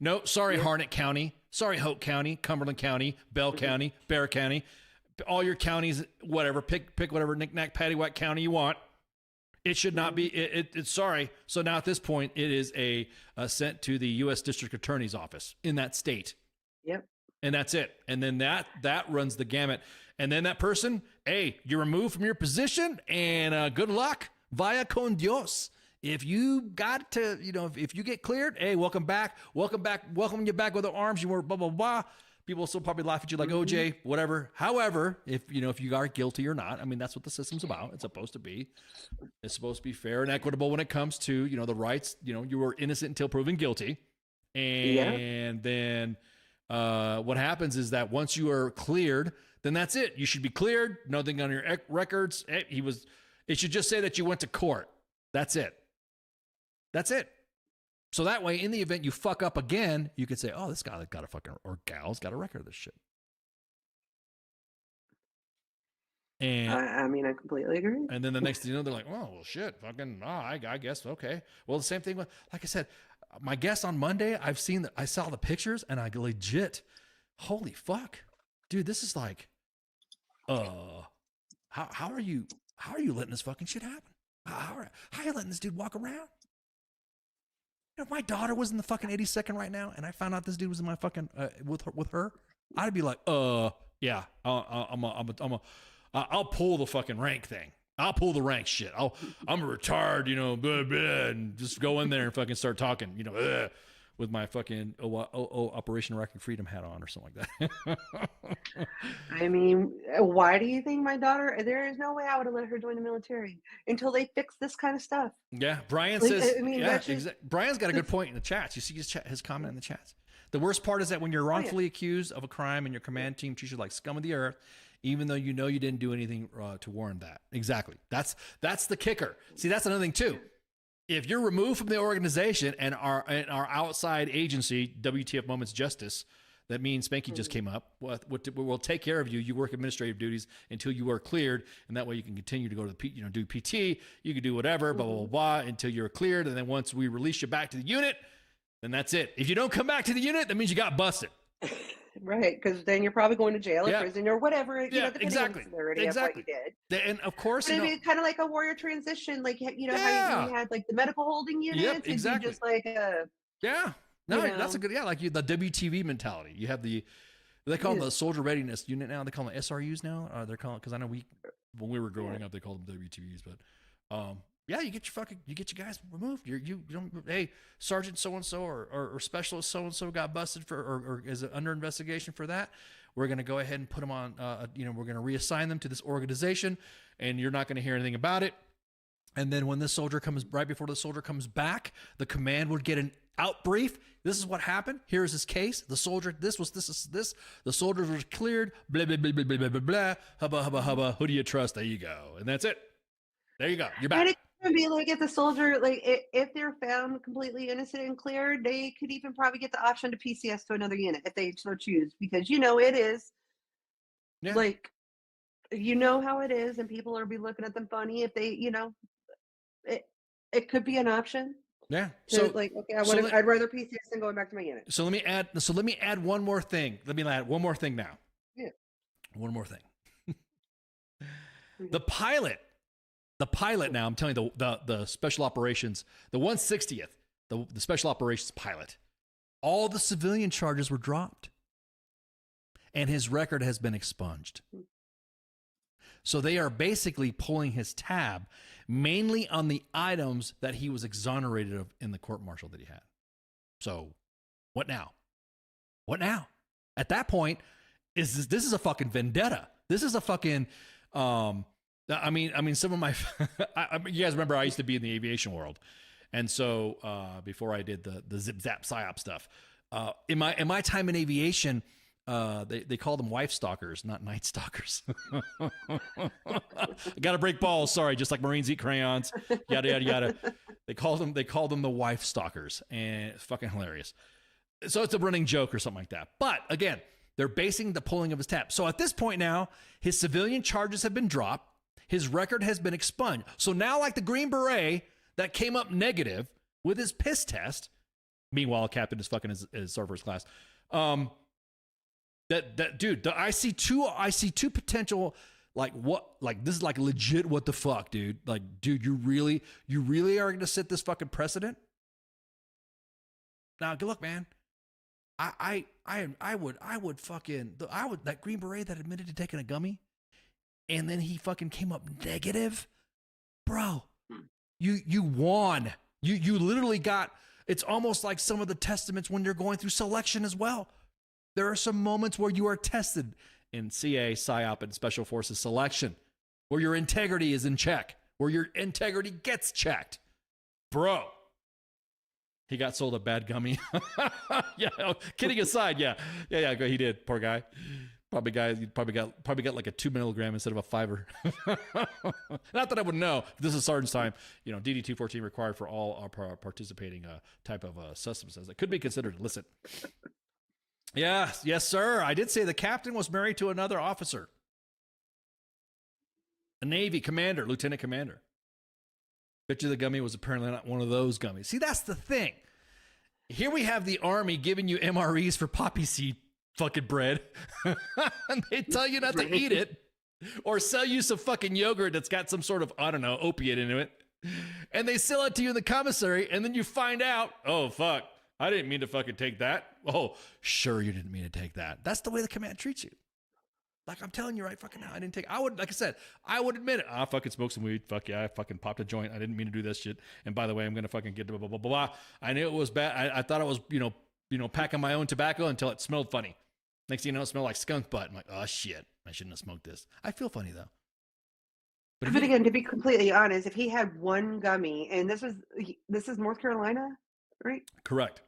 No, sorry, Harnett County, sorry, Hope County, Cumberland County, Bell County, Bear County, all your counties, whatever. Pick whatever knick-knack paddywhack county you want. It should not be. It's sorry. So now at this point, it is a sent to the U.S. District Attorney's Office in that state. Yep. And that's it. And then that runs the gamut. And then that person, hey, you're removed from your position, and good luck. Vaya con Dios. If you got to, if you get cleared, hey, welcome back, welcome you back with the arms. You were blah blah blah. People will still probably laugh at you like OJ, whatever. However, if you are guilty or not, I mean, that's what the system's about. It's supposed to be. It's supposed to be fair and equitable when it comes to, the rights. You were innocent until proven guilty. And then what happens is that once you are cleared, then that's it. You should be cleared. Nothing on your records. It should just say that you went to court. That's it. That's it. So that way, in the event you fuck up again, you could say, oh, this guy got a fucking, or gal's got a record of this shit. And I mean, I completely agree. And then the next thing you know, they're like, oh, well, shit, fucking, I guess, okay. Well, the same thing with, like I said, my guest on Monday, I saw the pictures, and I legit, holy fuck. Dude, this is like, how are you letting this fucking shit happen? How are you letting this dude walk around? If my daughter was in the fucking 82nd right now, and I found out this dude was in my fucking with her, I'd be like, yeah, I'll pull the fucking rank thing. I'll pull the rank shit. I'm a retired, blah, blah, and just go in there and fucking start talking, with my fucking Operation Iraqi Freedom hat on or something like that. I mean, why do you think my daughter? There is no way I would have let her join the military until they fix this kind of stuff. Yeah, Brian says. I mean, Brian's got a good point in the chats. You see his comment in the chats. The worst part is that when you're wrongfully accused of a crime and your command team treats you like scum of the earth, even though you know you didn't do anything to warrant that. Exactly. That's the kicker. See, that's another thing too. If you're removed from the organization and our outside agency, WTF Moments Justice, that means Spanky just came up, we'll take care of you. You work administrative duties until you are cleared, and that way you can continue to go to the do PT. You can do whatever, blah, blah, blah, blah, until you're cleared. And then once we release you back to the unit, then that's it. If you don't come back to the unit, that means you got busted. Right, because then you're probably going to jail or prison or whatever. Exactly. Of what you did. And of course, it's kind of like a warrior transition, like how you had like the medical holding units. Yep, exactly. And you just like that's a good like the WTV mentality. You have they call them the soldier readiness unit now. They call them SRUs now. They're calling because I know when we were growing up they called them WTVs, but you get your guys removed. You don't. Hey, Sergeant so and so or Specialist so and so got busted for or is under investigation for that. We're going to go ahead and put them on. We're going to reassign them to this organization, and you're not going to hear anything about it. And then when this soldier comes, right before the soldier comes back, the command would get an out brief. This is what happened. Here's his case. The soldier, this. The soldiers were cleared. Blah, blah, blah, blah, blah, blah, blah, blah. Hubba, hubba, hubba. Who do you trust? There you go. And that's it. There you go. You're back. And it could be like if the soldier, like if they're found completely innocent and cleared, they could even probably get the option to PCS to another unit if they so choose, because it is like, how it is, and people are be looking at them funny if they, it could be an option. Yeah. So like, okay, I'd rather PCS than going back to my unit. So let me add one more thing. Let me add one more thing now. Yeah. One more thing. The pilot now, I'm telling you, the special operations, the 160th, the special operations pilot, all the civilian charges were dropped. And his record has been expunged. So they are basically pulling his tab mainly on the items that he was exonerated of in the court martial that he had. So what now? What now? At that point, this is a fucking vendetta. This is a fucking, some of my, you guys remember I used to be in the aviation world. And so before I did the zip zap psyop stuff, in my time in aviation, they call them wife stalkers, not night stalkers. I got to break balls. Sorry. Just like Marines eat crayons, yada, yada, yada. They call them the wife stalkers, and it's fucking hilarious. So it's a running joke or something like that. But again, they're basing the pulling of his tab. So at this point now, his civilian charges have been dropped. His record has been expunged. So now, like the Green Beret that came up negative with his piss test, meanwhile, Captain is fucking his server's class. Dude, I see two potential, this is like legit what the fuck, dude. Like, dude, you really are going to set this fucking precedent? Now, look, man, that Green Beret that admitted to taking a gummy and then he fucking came up negative, bro, you won. You literally got, it's almost like some of the testaments when you're going through selection as well. There are some moments where you are tested in CA, PSYOP, and Special Forces selection, where your integrity is in check, where your integrity gets checked. Bro, he got sold a bad gummy. Yeah, kidding aside, yeah, he did. Poor guy. Probably got like a 2 milligram instead of a 5. Not that I would know. This is Sergeant's Time. DD 214 required for all participating type of substances that could be considered illicit. Yes, sir. I did say the captain was married to another officer, a Navy commander, lieutenant commander. Bet you the gummy was apparently not one of those gummies. See, that's the thing. Here we have the Army giving you MREs for poppy seed fucking bread, and they tell you not to eat it, or sell you some fucking yogurt that's got some sort of, I don't know, opiate into it, and they sell it to you in the commissary, and then you find out, oh fuck, I didn't mean to fucking take that. Oh, sure you didn't mean to take that. That's the way the command treats you. Like, I'm telling you right fucking now, I would admit it. I fucking smoked some weed. Fuck yeah, I fucking popped a joint. I didn't mean to do this shit. And by the way, I'm going to fucking get blah, blah, blah, blah, blah. I knew it was bad. I thought it was, packing my own tobacco until it smelled funny. Next thing you know, it smelled like skunk butt. I'm like, oh shit, I shouldn't have smoked this. I feel funny though. But again, to be completely honest, if he had one gummy, and this is North Carolina, right? Correct.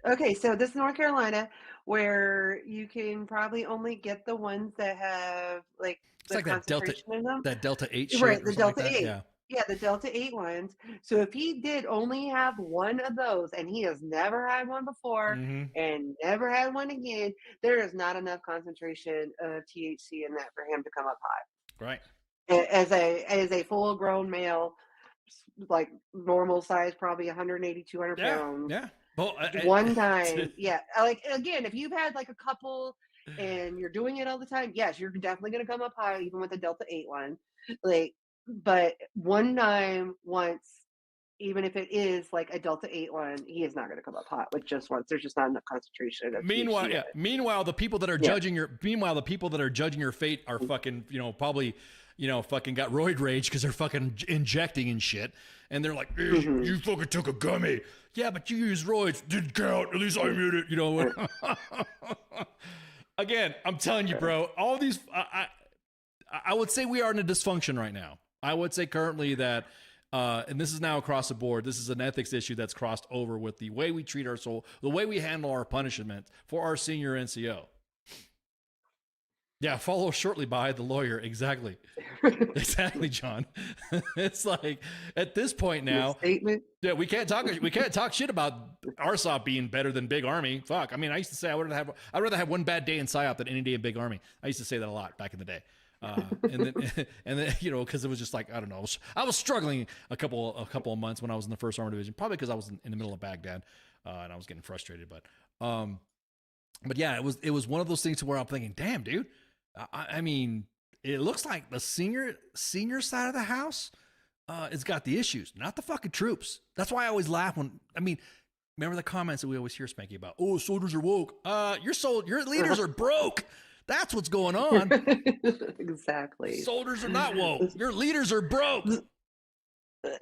Okay, so this is North Carolina, where you can probably only get the ones that have like it's the like that Delta in them. That Delta 8 shit. Right, the Delta like 8. Yeah, the Delta 8 ones. So if he did only have one of those, and he has never had one before and never had one again, there is not enough concentration of THC in that for him to come up high. Right. As a full grown male, like normal size, probably 180, 200 pounds. Yeah. Well, one time. Yeah. Like, again, if you've had like a couple and you're doing it all the time, yes, you're definitely going to come up high, even with the Delta 8 one. Like, but one time, once, even if it is like a Delta 8 one, he is not going to come up hot with just once. There's just not enough concentration. Meanwhile, the people that are judging your fate are fucking, probably, fucking got roid rage because they're fucking injecting and shit. And they're like, you fucking took a gummy. Yeah, but you used roids. Didn't count. At least I made it, Again, I'm telling you, bro, all these, I would say we are in a dysfunction right now. I would say currently that and this is now across the board. This is an ethics issue that's crossed over with the way we treat our soul, the way we handle our punishment for our senior NCO. Yeah, follow shortly by the lawyer. Exactly. Exactly, John. It's like at this point now, Statement. yeah, we can't talk shit about RSOP being better than Big Army. Fuck. I mean, I used to say I'd rather have one bad day in PSYOP than any day in Big Army. I used to say that a lot back in the day. And then you know, because it was just like, I don't know, I was struggling a couple of months when I was in the 1st Armored Division, probably because I was in the middle of Baghdad, and I was getting frustrated. But yeah, it was one of those things where I'm thinking, damn, dude. I mean, it looks like the senior side of the house has got the issues, not the fucking troops. That's why I always laugh remember the comments that we always hear, Spanky, about, oh, soldiers are woke. Your leaders are broke. That's what's going on. Exactly. Soldiers are not woke. Your leaders are broke.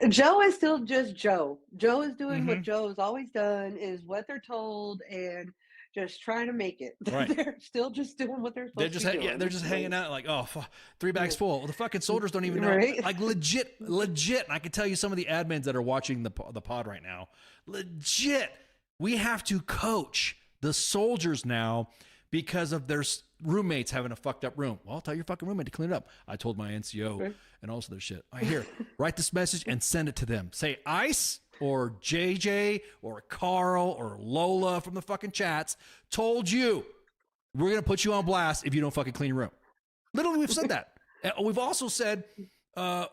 Joe is still just Joe. Joe is doing what Joe's always done, is what they're told, and just trying to make it. Right. They're still just doing what they're supposed to be doing. Yeah, they're just hanging out like, oh, 3 bags full. Well, the fucking soldiers don't even know. Right? Like legit. I can tell you some of the admins that are watching the pod right now. Legit. We have to coach the soldiers now because of their roommates having a fucked up room. Well, tell your fucking roommate to clean it up. I told my NCO and also their shit. Write this message and send it to them. Say ICE or JJ or Carl or Lola from the fucking chats told you we're going to put you on blast if you don't fucking clean your room. Literally, we've said that. And we've also said, we're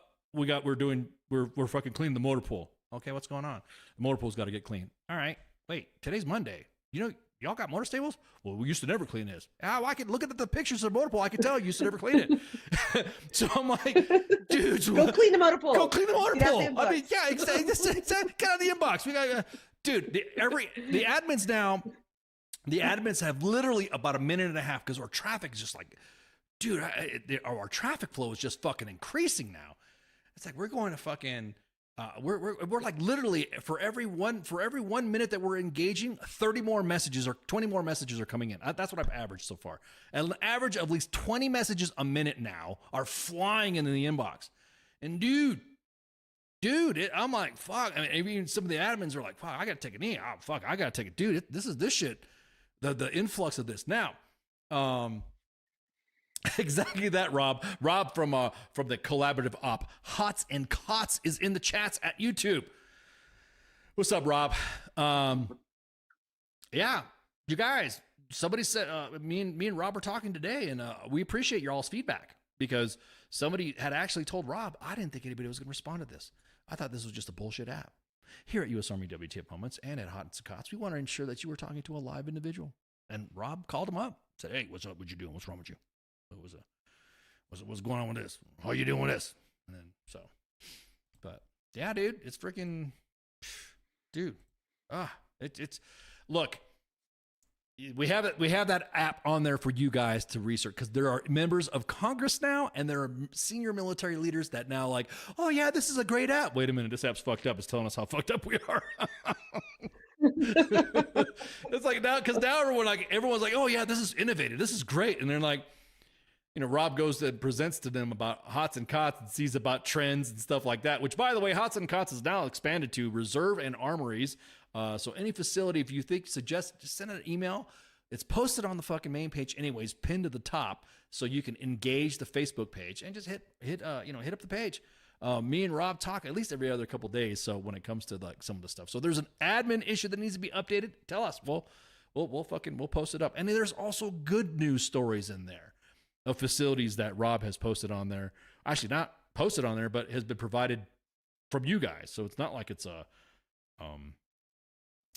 fucking cleaning the motor pool. Okay, what's going on? The motor pool's got to get clean. All right. Wait, today's Monday. You know, y'all got motor stables? Well, we used to never clean this. I can look at the pictures of the motor pool. I can tell you used to never clean it. So I'm like, dude, go clean the motor pool. Go clean the motor Get out pool. the I mean, yeah, exactly. Get out of the inbox. We got, dude. The admins now. The admins have literally about a minute and a half because our traffic is just like, dude, our traffic flow is just fucking increasing now. It's like we're going to fucking. We're like literally for every 1 minute that we're engaging, 30 more messages or 20 more messages are coming in. That's what I've averaged so far. An average of at least 20 messages a minute now are flying into the inbox. And dude, I'm like, fuck. I mean, even some of the admins are like, fuck, I got to take a knee. Oh, fuck, I got to take it. Dude, this shit, the influx of this. Now, exactly that, Rob. Rob from the collaborative op. Hots and Cots is in the chats at YouTube. What's up, Rob? Yeah, you guys. Somebody said me and Rob were talking today, and we appreciate your all's feedback because somebody had actually told Rob, I didn't think anybody was going to respond to this. I thought this was just a bullshit app. Here at U.S. Army WTF Moments and at Hots and Cots, we want to ensure that you were talking to a live individual. And Rob called him up, said, "Hey, what's up? What you doing? What's wrong with you? What's going on with this? How you doing with this?" And then but yeah, dude, it's freaking, dude. It's look, we have that app on there for you guys to research because there are members of Congress now and there are senior military leaders that now like, oh yeah, this is a great app. Wait a minute, this app's fucked up. It's telling us how fucked up we are. It's like now because now everyone's like, oh yeah, this is innovative. This is great, and they're like. You know, Rob goes and presents to them about Hots and Cots and sees about trends and stuff like that, which, by the way, Hots and Cots is now expanded to reserve and armories. So any facility, if you suggest, just send an email. It's posted on the fucking main page anyways, pinned to the top, so you can engage the Facebook page and just hit up the page. Me and Rob talk at least every other couple days. So when it comes to like some of the stuff, so there's an admin issue that needs to be updated. Tell us. We'll post it up. And there's also good news stories in there. Of facilities that Rob has posted on there, actually not posted on there, but has been provided from you guys. So it's not like it's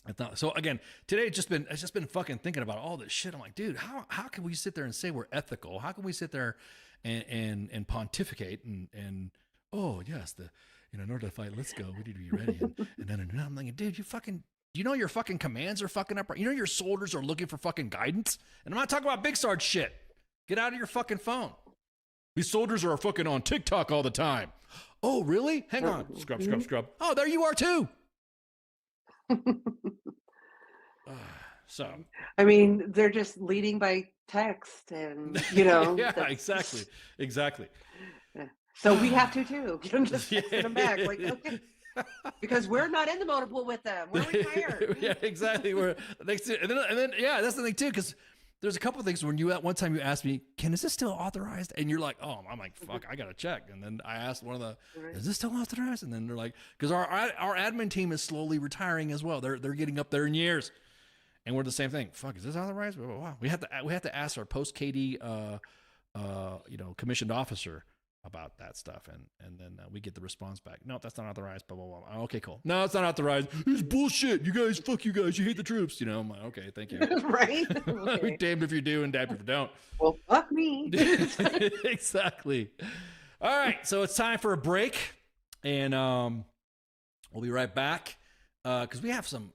it's not. So again, today it's just been fucking thinking about all this shit. I'm like, dude, how can we sit there and say we're ethical? How can we sit there and pontificate and oh yes, in order to fight, let's go. We need to be ready. And then I'm thinking, dude, you know your fucking commands are fucking up. You know your soldiers are looking for fucking guidance. And I'm not talking about Big Sarge shit. Get out of your fucking phone. These soldiers are fucking on TikTok all the time. Oh, really? Hang on. Scrub. Oh, there you are too. So. I mean, they're just leading by text and, you know. Yeah, exactly. So we have to too. Just send them back. Like, okay. Because we're not in the motor pool with them. We're retired. Yeah, exactly. We're and then yeah, that's the thing too, because there's a couple of things when you at one time you asked me, is this still authorized? And you're like, oh, I'm like, fuck, I gotta check. And then I asked one of the, is this still authorized? And then they're like, because our admin team is slowly retiring as well. They're getting up there in years, and we're the same thing. Fuck, is this authorized? Wow. We have to ask our post KD commissioned officer about that stuff, and then we get the response back. No, that's not authorized. Blah blah blah. Okay, cool. No, it's not authorized. It's bullshit. You guys, fuck you guys. You hate the troops. I'm like, okay, thank you. Right? Okay. Damned if you do and damned if you don't. Well, fuck me. Exactly. All right, so it's time for a break, and we'll be right back because we have some.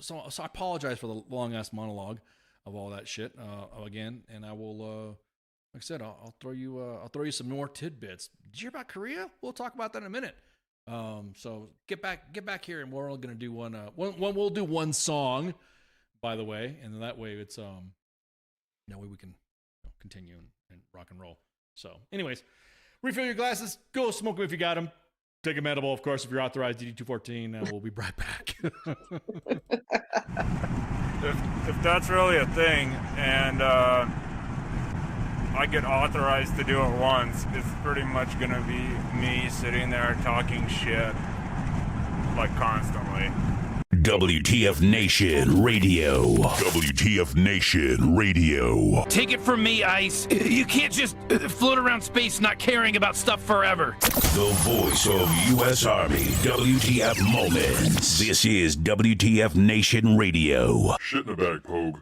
So I apologize for the long ass monologue of all that shit again, and I will. Like I said, I'll throw you some more tidbits. Did you hear about Korea? We'll talk about that in a minute. So get back here, and we're only gonna do one. We'll do one song, by the way, and then that way it's that way we can continue and rock and roll. So, anyways, refill your glasses. Go smoke them if you got them. Take a medical, of course, if you're authorized DD214, and we'll be right back. if that's really a thing, and I get authorized to do it once, it's pretty much gonna be me sitting there talking shit like constantly. WTF Nation Radio. WTF Nation Radio. Take it from me, Ice. You can't just float around space not caring about stuff forever. The voice of U.S. Army. WTF Moments. This is WTF Nation Radio. Shit in the bag, Pogue.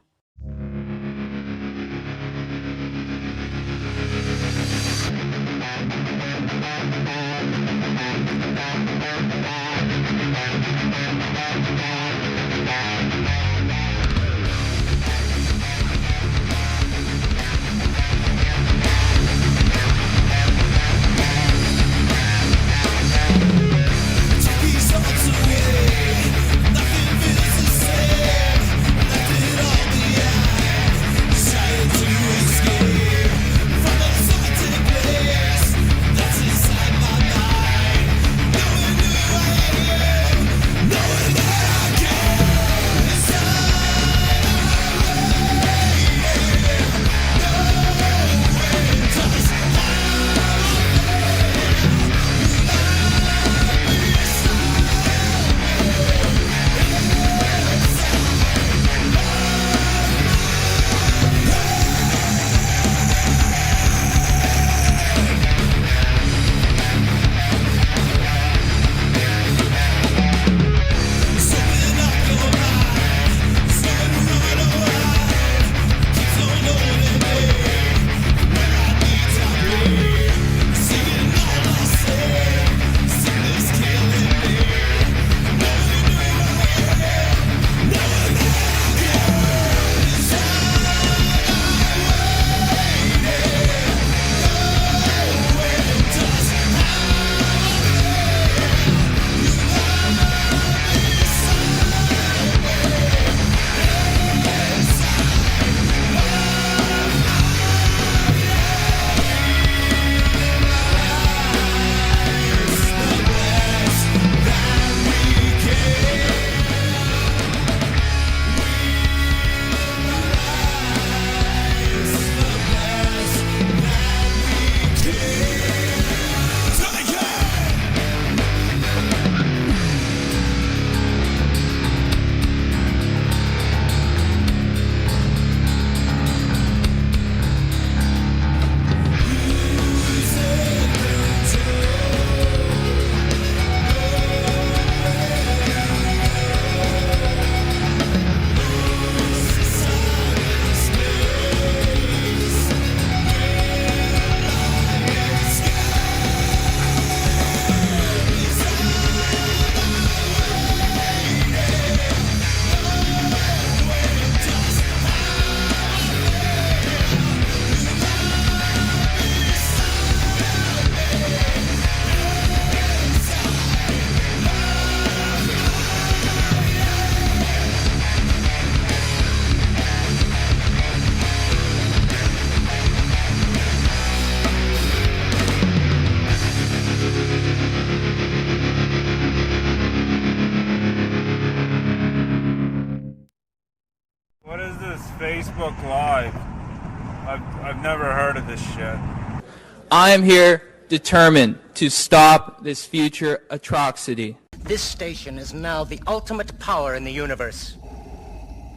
Nothing feels the same. Let it all be Facebook Live. I've never heard of this shit. I am here determined to stop this future atrocity. This station is now the ultimate power in the universe.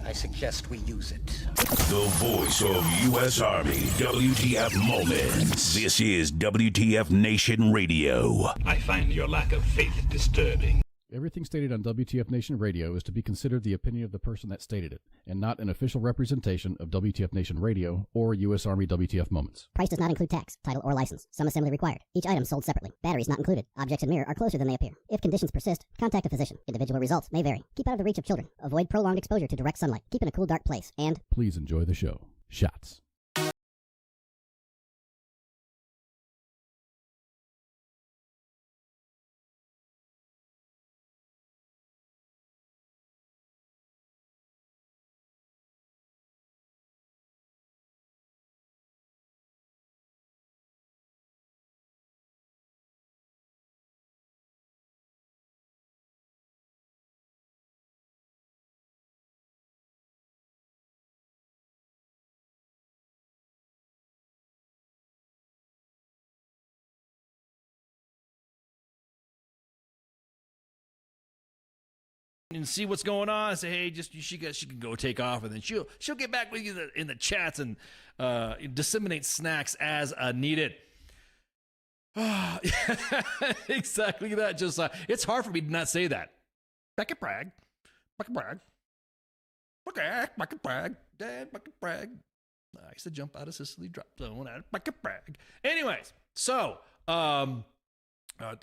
I suggest we use it. The voice of U.S. Army, WTF Moments. This is WTF Nation Radio. I find your lack of faith disturbing. Everything stated on WTF Nation Radio is to be considered the opinion of the person that stated it, and not an official representation of WTF Nation Radio or U.S. Army WTF Moments. Price does not include tax, title, or license. Some assembly required. Each item sold separately. Batteries not included. Objects in mirror are closer than they appear. If conditions persist, contact a physician. Individual results may vary. Keep out of the reach of children. Avoid prolonged exposure to direct sunlight. Keep in a cool, dark place. And please enjoy the show. Shots. And see what's going on. Say, hey, just she can go take off, and then she'll get back with you in the chats and disseminate snacks as needed. Exactly that. Just it's hard for me to not say that. Bucket brag, Dad, bucket brag. I used to jump out of Sicily drop zone at bucket brag. Anyways, so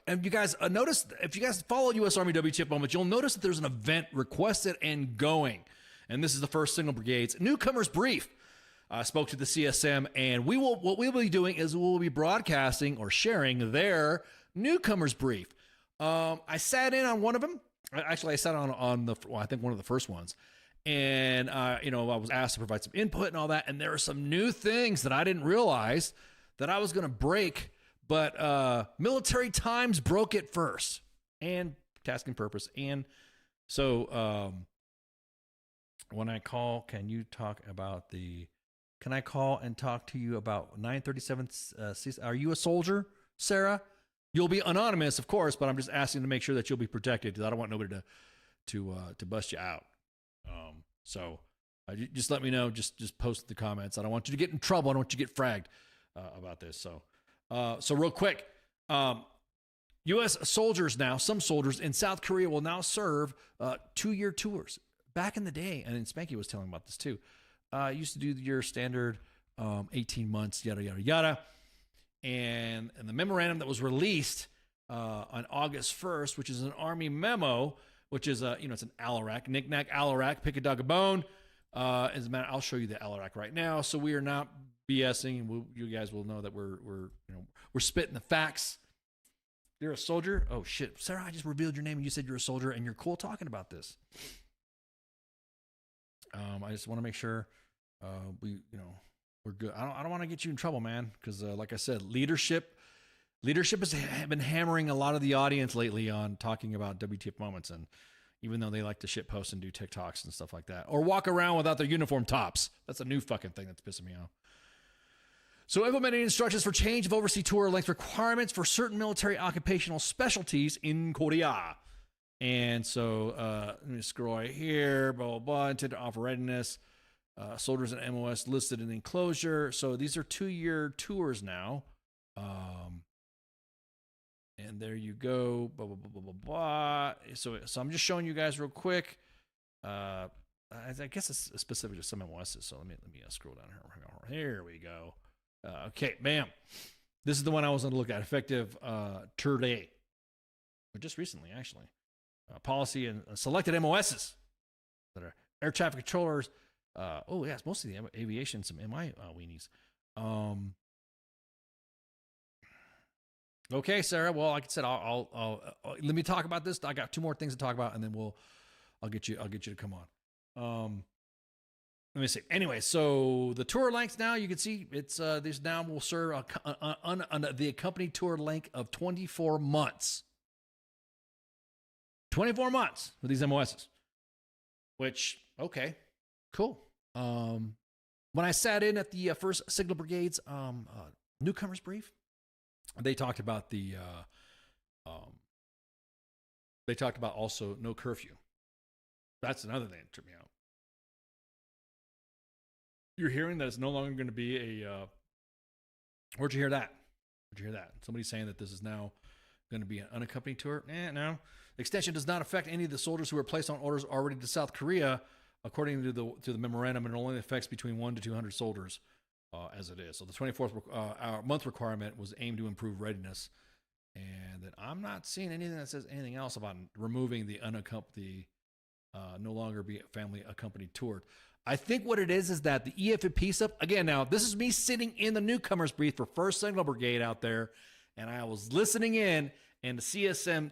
and you guys notice, if you guys follow U.S. Army WTF Moments, you'll notice that there's an event requested and going. And this is the 1st Signal Brigade's Newcomers Brief. I spoke to the CSM, and what we'll be doing is we'll be broadcasting or sharing their Newcomers Brief. I sat in on one of them. Actually, I sat on I think one of the first ones. And, I was asked to provide some input and all that. And there are some new things that I didn't realize that I was going to break. But Military Times broke it first, and Task and Purpose. And so when I call, can I call and talk to you about 937? Are you a soldier, Sarah? You'll be anonymous, of course, but I'm just asking to make sure that you'll be protected, because I don't want nobody to bust you out. So just let me know. Just post the comments. I don't want you to get in trouble. I don't want you to get fragged about this. So real quick, U.S. soldiers now, some soldiers in South Korea will now serve 2-year tours. Back in the day, and Spanky was telling about this too, used to do your standard 18 months, yada, yada, yada. And the memorandum that was released on August 1st, which is an Army memo, which is, it's an ALARAC, knick-knack, ALARAC, pick a dog a bone. As a matter, I'll show you the ALARAC right now. So we are not BSing. You guys will know that we're spitting the facts. You're a soldier? Oh shit, Sarah! I just revealed your name, and you said you're a soldier, and you're cool talking about this. I just want to make sure we're good. I don't want to get you in trouble, man, because like I said, leadership has been hammering a lot of the audience lately on talking about WTF Moments, and even though they like to shit post and do TikToks and stuff like that, or walk around without their uniform tops. That's a new fucking thing that's pissing me off. So implementing instructions for change of overseas tour length requirements for certain military occupational specialties in Korea. And so let me scroll right here, blah, blah, blah, intended to offer readiness. Soldiers and MOS listed in the enclosure. So these are 2-year tours now. And there you go, blah, blah, blah, blah, blah, blah. So I'm just showing you guys real quick. I guess it's specific to some MOSs. So let me scroll down here. Here we go. Okay, bam. This is the one I was going to look at. Effective today. Or just recently, actually. Policy and selected MOSs that are air traffic controllers. Yes, mostly the aviation, some MI weenies. Okay, Sarah. Well, like I said, I'll let me talk about this. I got 2 more things to talk about, and then I'll get you to come on. Let me see. Anyway, so the tour lengths now, you can see it's this now will serve the accompanied tour length of 24 months. 24 months for these MOSs, which, okay, cool. when I sat in at the First Signal Brigade's newcomers brief, they talked about they talked about also no curfew. That's another thing that tripped me out. You're hearing that it's no longer going to be a. Where'd you hear that? Where'd you hear that? Somebody's saying that this is now going to be an unaccompanied tour. No. The extension does not affect any of the soldiers who were placed on orders already to South Korea, according to the memorandum, and it only affects between 1 to 200 soldiers, as it is. So the 24th month requirement was aimed to improve readiness, and that I'm not seeing anything that says anything else about removing the unaccompanied, no longer be family accompanied tour. I think what it is that the EFP stuff, again, now this is me sitting in the newcomers brief for 1st Signal Brigade out there, and I was listening in, and the CSM,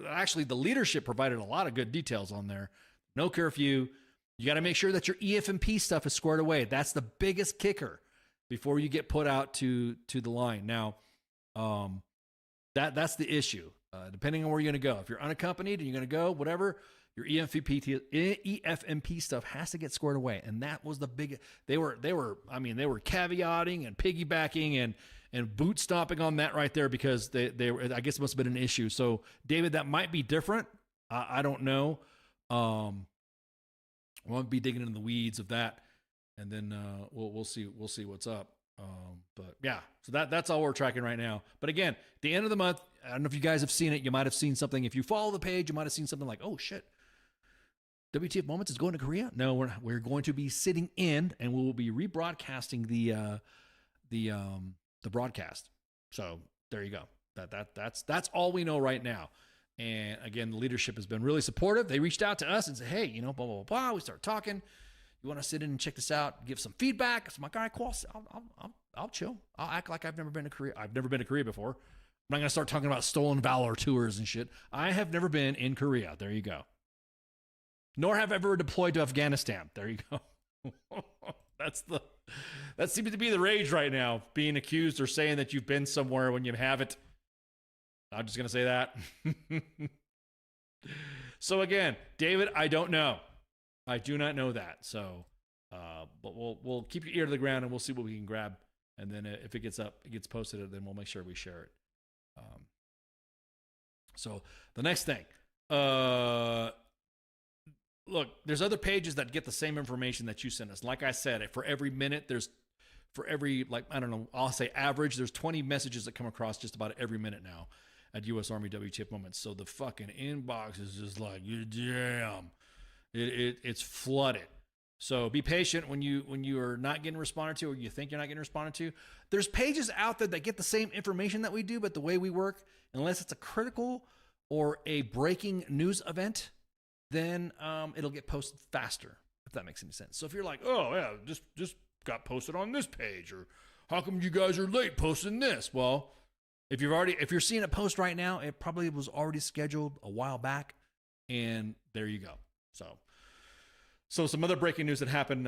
actually the leadership provided a lot of good details on there. No curfew. You got to make sure that your EFMP stuff is squared away. That's the biggest kicker before you get put out to the line. Now, that's the issue. Depending on where you're going to go. If you're unaccompanied and you're going to go, whatever, your EFMP stuff has to get squared away. And that was the big, they were caveating and piggybacking and boot stomping on that right there, because they I guess it must have been an issue. So David, that might be different. I don't know. Won't be digging into the weeds of that. And then, we'll see what's up. But yeah, so that's all we're tracking right now. But again, at the end of the month, I don't know if you guys have seen it. You might've seen something. If you follow the page, you might've seen something like, oh shit, WTF Moments is going to Korea. No, we're going to be sitting in, and we will be rebroadcasting the broadcast. So there you go. That's all we know right now. And again, the leadership has been really supportive. They reached out to us and said, hey, blah, blah, blah, blah. We start talking. You want to sit in and check this out, give some feedback? So I'm like, all right, cool. I'll chill. I'll act like I've never been to Korea. I've never been to Korea before. I'm not going to start talking about stolen valor tours and shit. I have never been in Korea. There you go. Nor have ever deployed to Afghanistan. There you go. That seems to be the rage right now, being accused or saying that you've been somewhere when you haven't. I'm just going to say that. So again, David, I don't know. I do not know that. So, but we'll keep your ear to the ground and we'll see what we can grab. And then if it gets posted, then we'll make sure we share it. So the next thing, look, there's other pages that get the same information that you sent us. Like I said, for every minute, I don't know, I'll say average, there's 20 messages that come across just about every minute now at U.S. Army WTF Moments. So the fucking inbox is just like, damn, it's flooded. So be patient when you are not getting responded to, or you think you're not getting responded to. There's pages out there that get the same information that we do, but the way we work, unless it's a critical or a breaking news event, then it'll get posted faster, if that makes any sense. So if you're like, oh yeah, just got posted on this page, or how come you guys are late posting this? Well, if you're seeing a post right now, it probably was already scheduled a while back, and there you go. So some other breaking news that happened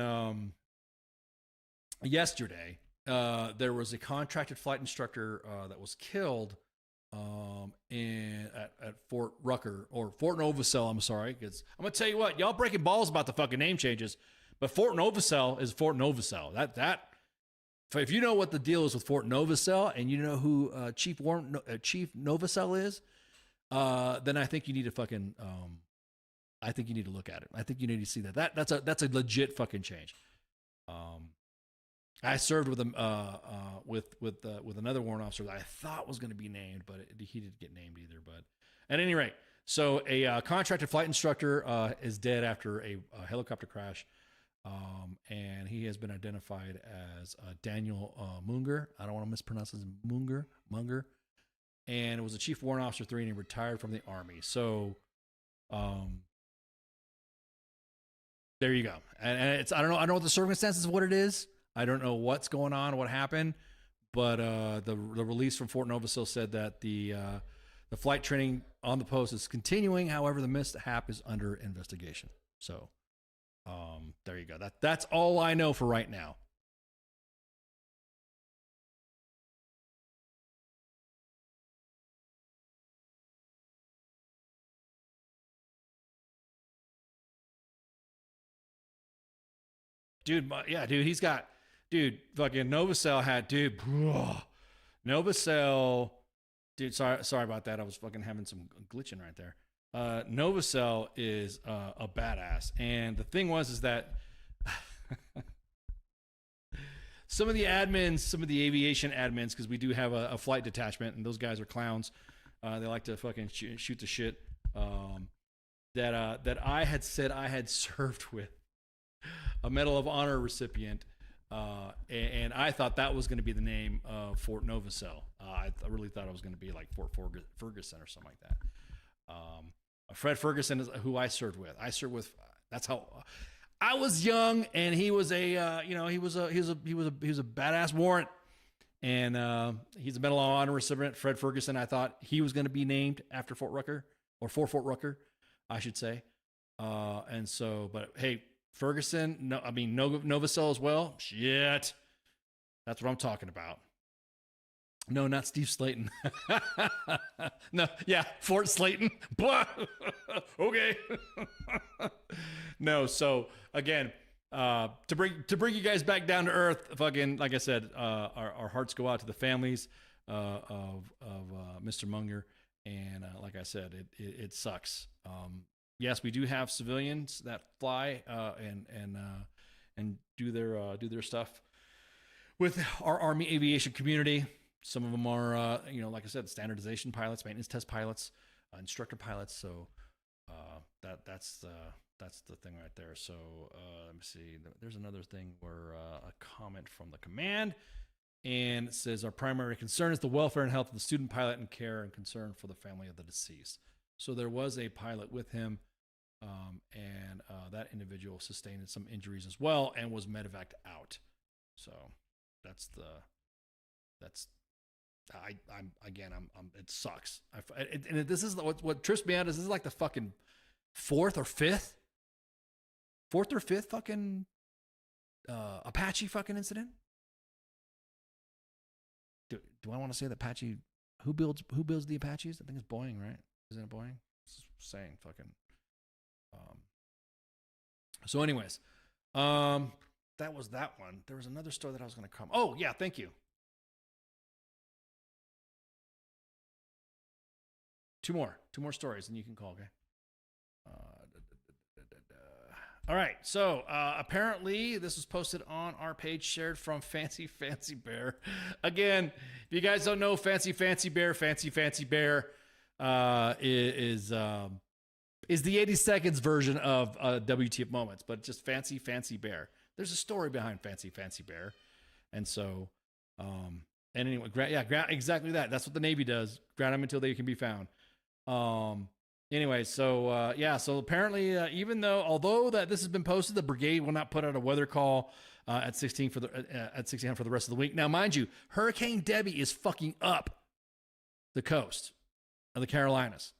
yesterday. There was a contracted flight instructor that was killed at Fort Rucker, or Fort Novosel. I'm sorry, because I'm gonna tell you what, y'all breaking balls about the fucking name changes, but Fort Novosel is Fort Novosel. If you know what the deal is with Fort Novosel, and you know who Chief Novosel is, then I think you need to fucking. I think you need to look at it. I think you need to see that. That's a legit fucking change. I served with with another warrant officer that I thought was going to be named, but he didn't get named either. But at any rate, so a contracted flight instructor is dead after a helicopter crash, and he has been identified as Daniel Munger. I don't want to mispronounce his Munger, and it was a chief warrant officer 3, and he retired from the Army. So, there you go. And it's I don't know what the circumstances of what it is. I don't know what's going on, what happened, but the release from Fort Novosel said that the flight training on the post is continuing. However, the mishap is under investigation. So there you go. That's all I know for right now. dude, he's got, dude, fucking Novacell had, dude, Novacell, dude, sorry about that. I was fucking having some glitching right there. Novacell is a badass. And the thing is that some of the admins, some of the aviation admins, because we do have a flight detachment, and those guys are clowns. They like to fucking shoot the shit. That I had said I had served with a Medal of Honor recipient, and I thought that was going to be the name of Fort Novacell. I really thought it was going to be like Fort Ferguson or something like that. Fred Ferguson is who I served with. That's how I was young, and he was a he was a badass warrant, and he's a Medal of Honor recipient. Fred Ferguson. I thought he was going to be named after Fort Rucker, or for Fort Rucker, I should say. And so, but hey, Ferguson, Novacell as well. Shit. That's what I'm talking about. No, not Steve Slayton. No, yeah, Fort Slayton. Okay. No, so again, to bring you guys back down to earth, fucking, like I said, our hearts go out to the families of Mr. Munger, and like I said, it sucks. Yes, we do have civilians that fly and do their stuff with our Army aviation community. Some of them are, like I said, standardization pilots, maintenance test pilots, instructor pilots. So that's the thing right there. So let me see. There's another thing where a comment from the command, and it says our primary concern is the welfare and health of the student pilot, and care and concern for the family of the deceased. So there was a pilot with him, and that individual sustained some injuries as well and was medevaced out. So it sucks. And this is what trips me out is this is like the fucking fourth or fifth fucking Apache fucking incident. Do I want to say that Apache? Who builds the Apaches? I think it's Boeing, right? Isn't it Boeing? Saying fucking. So, anyways, that was that one. There was another story that I was going to come. Oh yeah, thank you. Two more stories, and you can call. Okay. All right. So apparently, this was posted on our page, shared from Fancy Bear. Again, if you guys don't know Fancy Bear is the 80 seconds version of WTF Moments, but just Fancy Bear. There's a story behind Fancy Bear, and so and anyway, exactly that. That's what the Navy does. Ground them until they can be found. Anyway, so so apparently, although that this has been posted, the brigade will not put out a weather call at 16 for the rest of the week. Now, mind you, Hurricane Debbie is fucking up the coast of the Carolinas.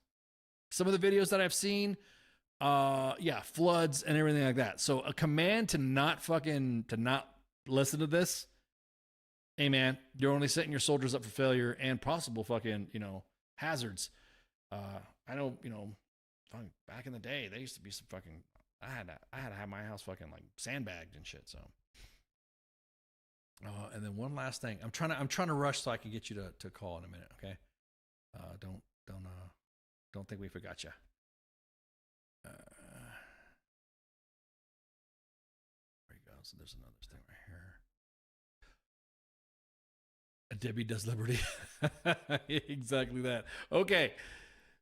Some of the videos that I've seen, floods and everything like that. So a command to not listen to this. Hey man, you're only setting your soldiers up for failure and possible fucking, hazards. I know, back in the day, there used to be some fucking, I had to have my house fucking like sandbagged and shit. So, and then one last thing, I'm trying to rush so I can get you to call in a minute. Okay. Don't think we forgot you. There you go. So there's another thing right here. Debbie does liberty. Exactly that. Okay.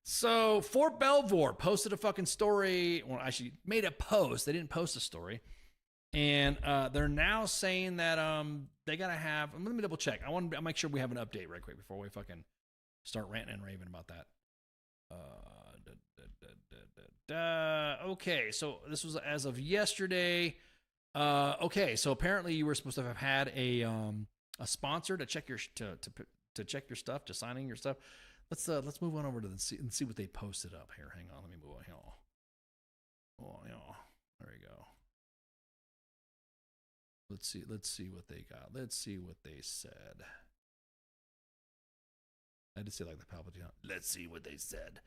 So Fort Belvoir posted a fucking story. Well, actually made a post. They didn't post a story. And they're now saying that they got to have, let me double check. I want to make sure we have an update right quick before we fucking start ranting and raving about that. Okay, so this was as of yesterday. Okay, so apparently you were supposed to have had a sponsor to check your to check your stuff, to signing your stuff. Let's move on over to and see what they posted up here. Hang on, let me move on here. Oh, yeah. There we go. Let's see what they got. Let's see what they said. I did say like the Palpatine. Let's see what they said.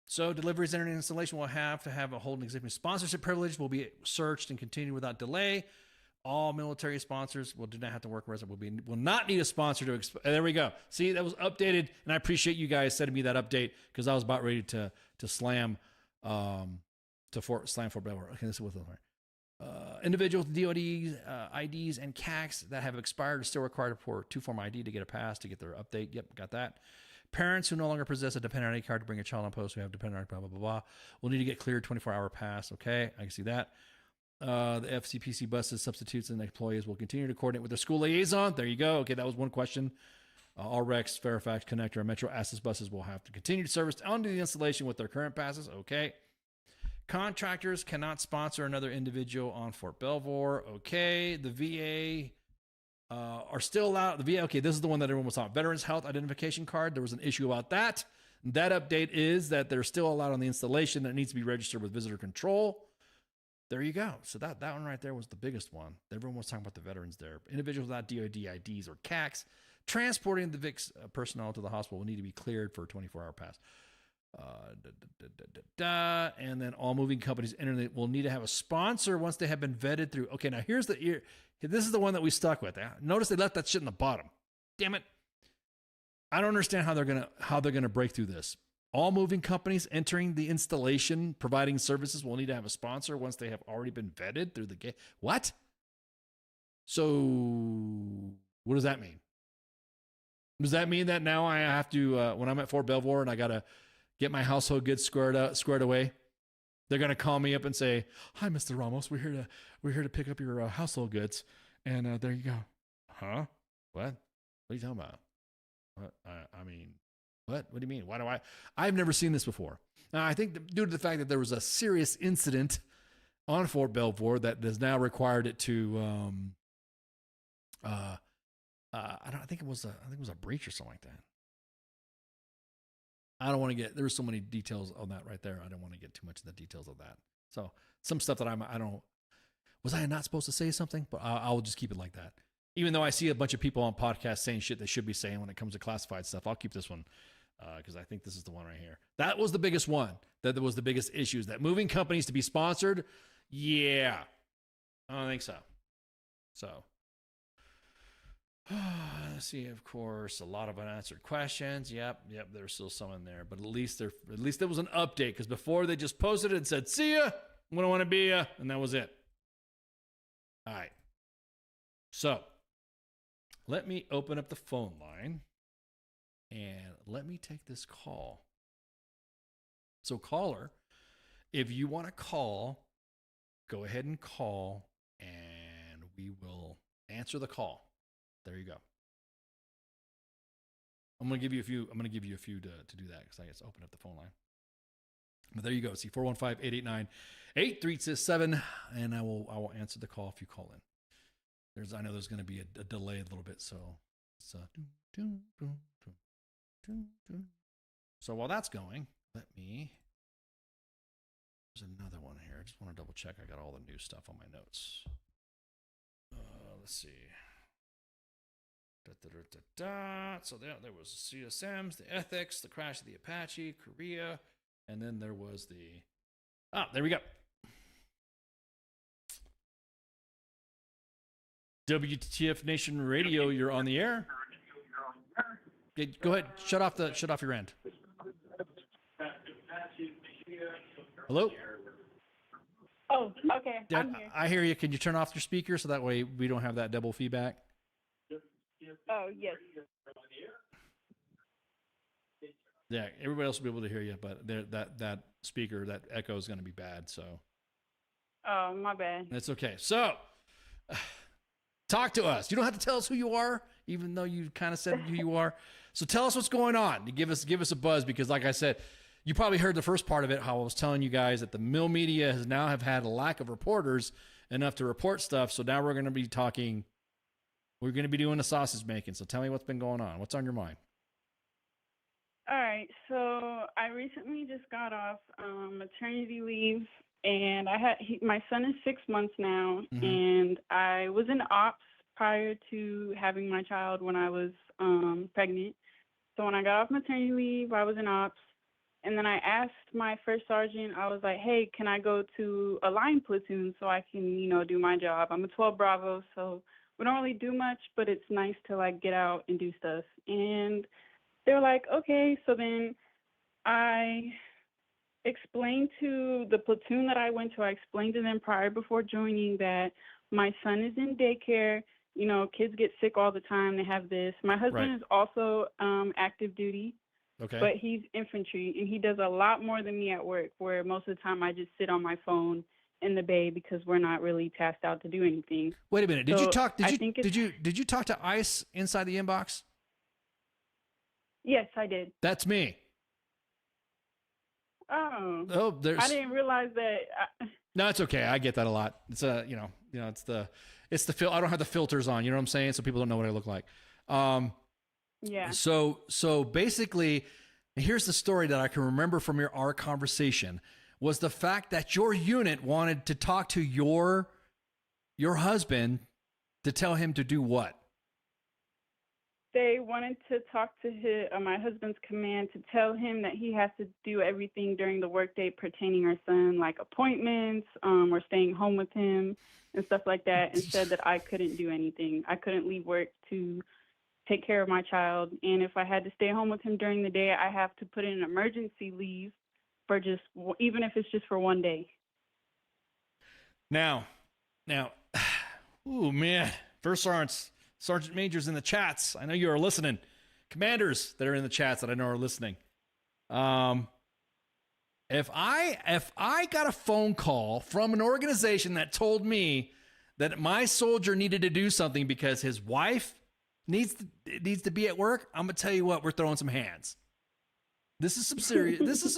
So deliveries, internet installation will have to have a hold an executive sponsorship privilege, will be searched and continued without delay. All military sponsors will do not have to work resident will not need a sponsor to there we go. See, that was updated, and I appreciate you guys sending me that update because I was about ready to slam Fort Belvoir. Okay, this is with individuals with DoD IDs and CACs that have expired are still required for 2-form ID to get a pass to get their update. Yep, got that. Parents who no longer possess a dependent ID card to bring a child on post who have dependent ID, blah, blah, blah, blah, will need to get cleared 24-hour pass. Okay, I can see that. The FCPC buses, substitutes, and employees will continue to coordinate with their school liaison. There you go. Okay, that was one question. All Rex, Fairfax, Connector, and Metro Access buses will have to continue to service onto the installation with their current passes. Okay. Contractors cannot sponsor another individual on Fort Belvoir. Okay. The VA are still allowed. The VA, okay, this is the one that everyone was talking about. Veterans Health Identification Card. There was an issue about that. That update is that they're still allowed on the installation. That needs to be registered with visitor control. There you go. So that one right there was the biggest one. Everyone was talking about the veterans there. Individuals without DoD IDs or CACs transporting the VIX personnel to the hospital will need to be cleared for a 24-hour pass. And then all moving companies will need to have a sponsor once they have been vetted through. Okay, now this is the one that we stuck with. Notice they left that shit in the bottom. Damn it. I don't understand how they're gonna break through this. All moving companies entering the installation, providing services will need to have a sponsor once they have already been vetted through the gate. What? So what does that mean? Does that mean that now I have to, when I'm at Fort Belvoir and I got to get my household goods squared away, they're going to call me up and say, "Hi, Mr. Ramos, we're here to pick up your household goods." And there you go. Huh? What? What are you talking about? What? I mean, what? What do you mean? I've never seen this before. Now, I think due to the fact that there was a serious incident on Fort Belvoir that has now required it to, I think it was a breach or something like that. I don't want to get, there's so many details on that right there. I don't want to get too much of the details of that. So some stuff that was I not supposed to say something? But I'll just keep it like that. Even though I see a bunch of people on podcasts saying shit they should be saying when it comes to classified stuff, I'll keep this one because I think this is the one right here. That was the biggest one. That was the biggest issue, is that moving companies to be sponsored. Yeah. I don't think so. So let's see, of course, a lot of unanswered questions. Yep, there's still some in there, but at least there was an update, because before they just posted it and said, "See ya, we don't want to be ya," and that was it. All right. So let me open up the phone line and let me take this call. So caller, if you want to call, go ahead and call and we will answer the call. There you go. I'm going to give you a few to do that, because I just opened up the phone line. But there you go. See, 415-889-8367, and I will answer the call if you call in. I know there's going to be a delay a little bit, so so while that's going, there's another one here. I just want to double check I got all the new stuff on my notes. Let's see. So there was the CSMs, the ethics, the crash of the Apache, Korea, and then there was there we go. WTF Nation Radio, you're on the air. Go ahead, shut off your end. Hello? Oh, okay. Yeah, I'm here. I hear you. Can you turn off your speaker so that way we don't have that double feedback? Oh, yes. Yeah, everybody else will be able to hear you, but that speaker, that echo is going to be bad. So. Oh, my bad. That's okay. So, talk to us. You don't have to tell us who you are, even though you kind of said who you are. So tell us what's going on. Give us a buzz, because like I said, you probably heard the first part of it, how I was telling you guys that the mill media has now had a lack of reporters enough to report stuff. So now we're going to be talking. We're going to be doing the sausage making. So tell me what's been going on. What's on your mind? All right. So I recently just got off maternity leave, and my son is 6 months now, and I was in ops prior to having my child when I was pregnant. So when I got off maternity leave, I was in ops, And then I asked my first sergeant, I was like, hey, can I go to a line platoon so I can, do my job? I'm a 12 Bravo, so we don't really do much, but it's nice to like get out and do stuff. And they're like, okay. So then I explained to the platoon that I went to, I explained to them before joining that my son is in daycare. Kids get sick all the time. They have this. My husband is also active duty, but he's infantry, and he does a lot more than me at work, where most of the time I just sit on my phone in the bay because we're not really tasked out to do anything. Wait a minute. Did you talk? Did you talk to ICE inside the inbox? Yes, I did. That's me. Oh, there's. I didn't realize that. No, it's okay. I get that a lot. It's it's the I don't have the filters on. You know what I'm saying? So people don't know what I look like. Yeah. So basically, here's the story that I can remember from our conversation was the fact that your unit wanted to talk to your husband to tell him to do what? They wanted to talk to my husband's command to tell him that he has to do everything during the workday pertaining our son, like appointments, or staying home with him and stuff like that, and said that I couldn't do anything. I couldn't leave work to take care of my child. And if I had to stay home with him during the day, I have to put in an emergency leave for even if it's just for one day. Now, oh man, First Sergeant Majors in the chats. I know you are listening. Commanders that are in the chats that I know are listening. If I got a phone call from an organization that told me that my soldier needed to do something because his wife needs to be at work, I'm gonna tell you what, we're throwing some hands. This is some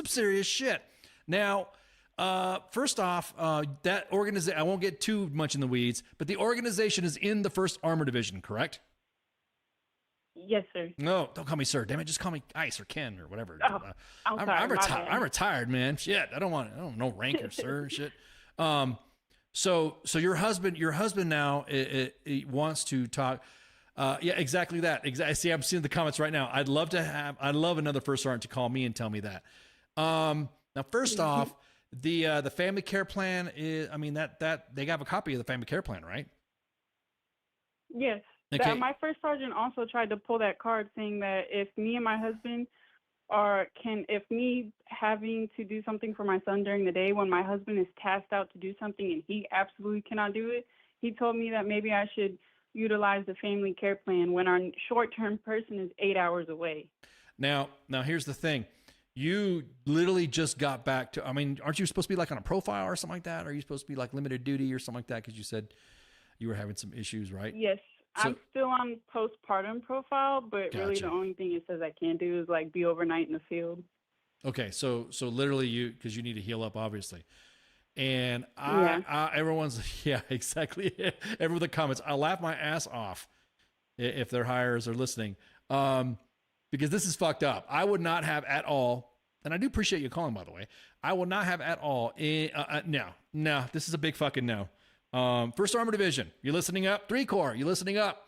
serious shit. Now, first off, that organization, I won't get too much in the weeds, but the organization is in the 1st Armor Division, correct? Yes, sir. No, don't call me sir. Damn it, just call me Ice or Ken or whatever. Oh, I'm retired, man. Shit, I don't know rank or sir and shit. So your husband now he wants to talk. Yeah, exactly that. See, I'm seeing the comments right now. I'd love another first sergeant to call me and tell me that. Now, first off, the family care plan is, that they have a copy of the family care plan, right? Yes. Okay. My first sergeant also tried to pull that card saying that if me and my husband if me having to do something for my son during the day when my husband is tasked out to do something and he absolutely cannot do it, he told me that maybe I should utilize the family care plan when our short-term person is 8 hours away. Now here's the thing. You literally just got back to, aren't you supposed to be like on a profile or something like that? Are you supposed to be like limited duty or something like that? Because you said you were having some issues, right? Yes. I'm still on postpartum profile, but really the only thing it says I can't do is like be overnight in the field. Okay. So literally because you need to heal up, obviously. And everyone's, yeah, exactly. Everyone the comments, I laugh my ass off if their hires are listening. Because this is fucked up. I would not have at all, and I do appreciate you calling, by the way. I will not have at all. No, this is a big fucking no. 1st Armor Division, you listening up? 3 Corps, you listening up?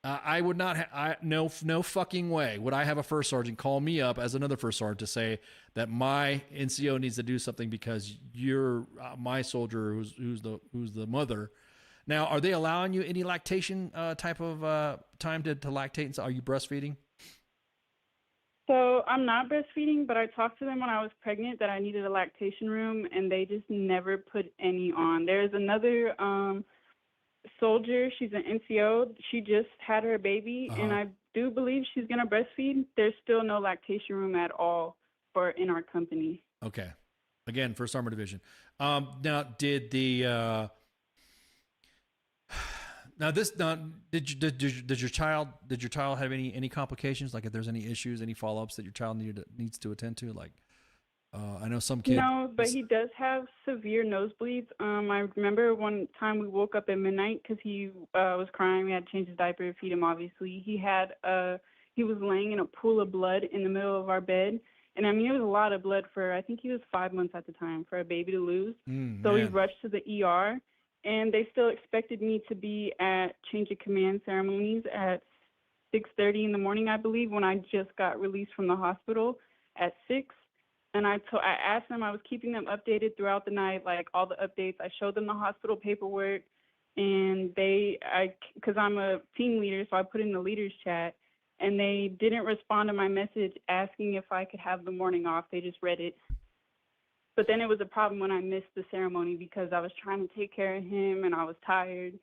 I would not no fucking way would I have a first sergeant call me up as another first sergeant to say that my NCO needs to do something because you're my soldier who's the mother. Now, are they allowing you any lactation type of time to lactate? Are you breastfeeding? So I'm not breastfeeding, but I talked to them when I was pregnant that I needed a lactation room, and they just never put any on. There's another soldier. She's an NCO. She just had her baby, and I do believe she's going to breastfeed. There's still no lactation room at all in our company. Okay. Again, 1st Armor Division. Now, did the... did your child have any complications? Like if there's any issues, any follow-ups that your child needs to attend to? Like, I know some kids. No, but he does have severe nosebleeds. I remember one time we woke up at midnight because he was crying. We had to change his diaper, feed him. Obviously, he was laying in a pool of blood in the middle of our bed, and it was a lot of blood for. I think he was 5 months at the time for a baby to lose. So we rushed to the ER. And they still expected me to be at change of command ceremonies at 6:30 in the morning, I believe, when I just got released from the hospital at 6. And I asked them, I was keeping them updated throughout the night, like all the updates. I showed them the hospital paperwork, and because I'm a team leader, so I put in the leaders chat, and they didn't respond to my message asking if I could have the morning off. They just read it. But then it was a problem when I missed the ceremony because I was trying to take care of him and I was tired.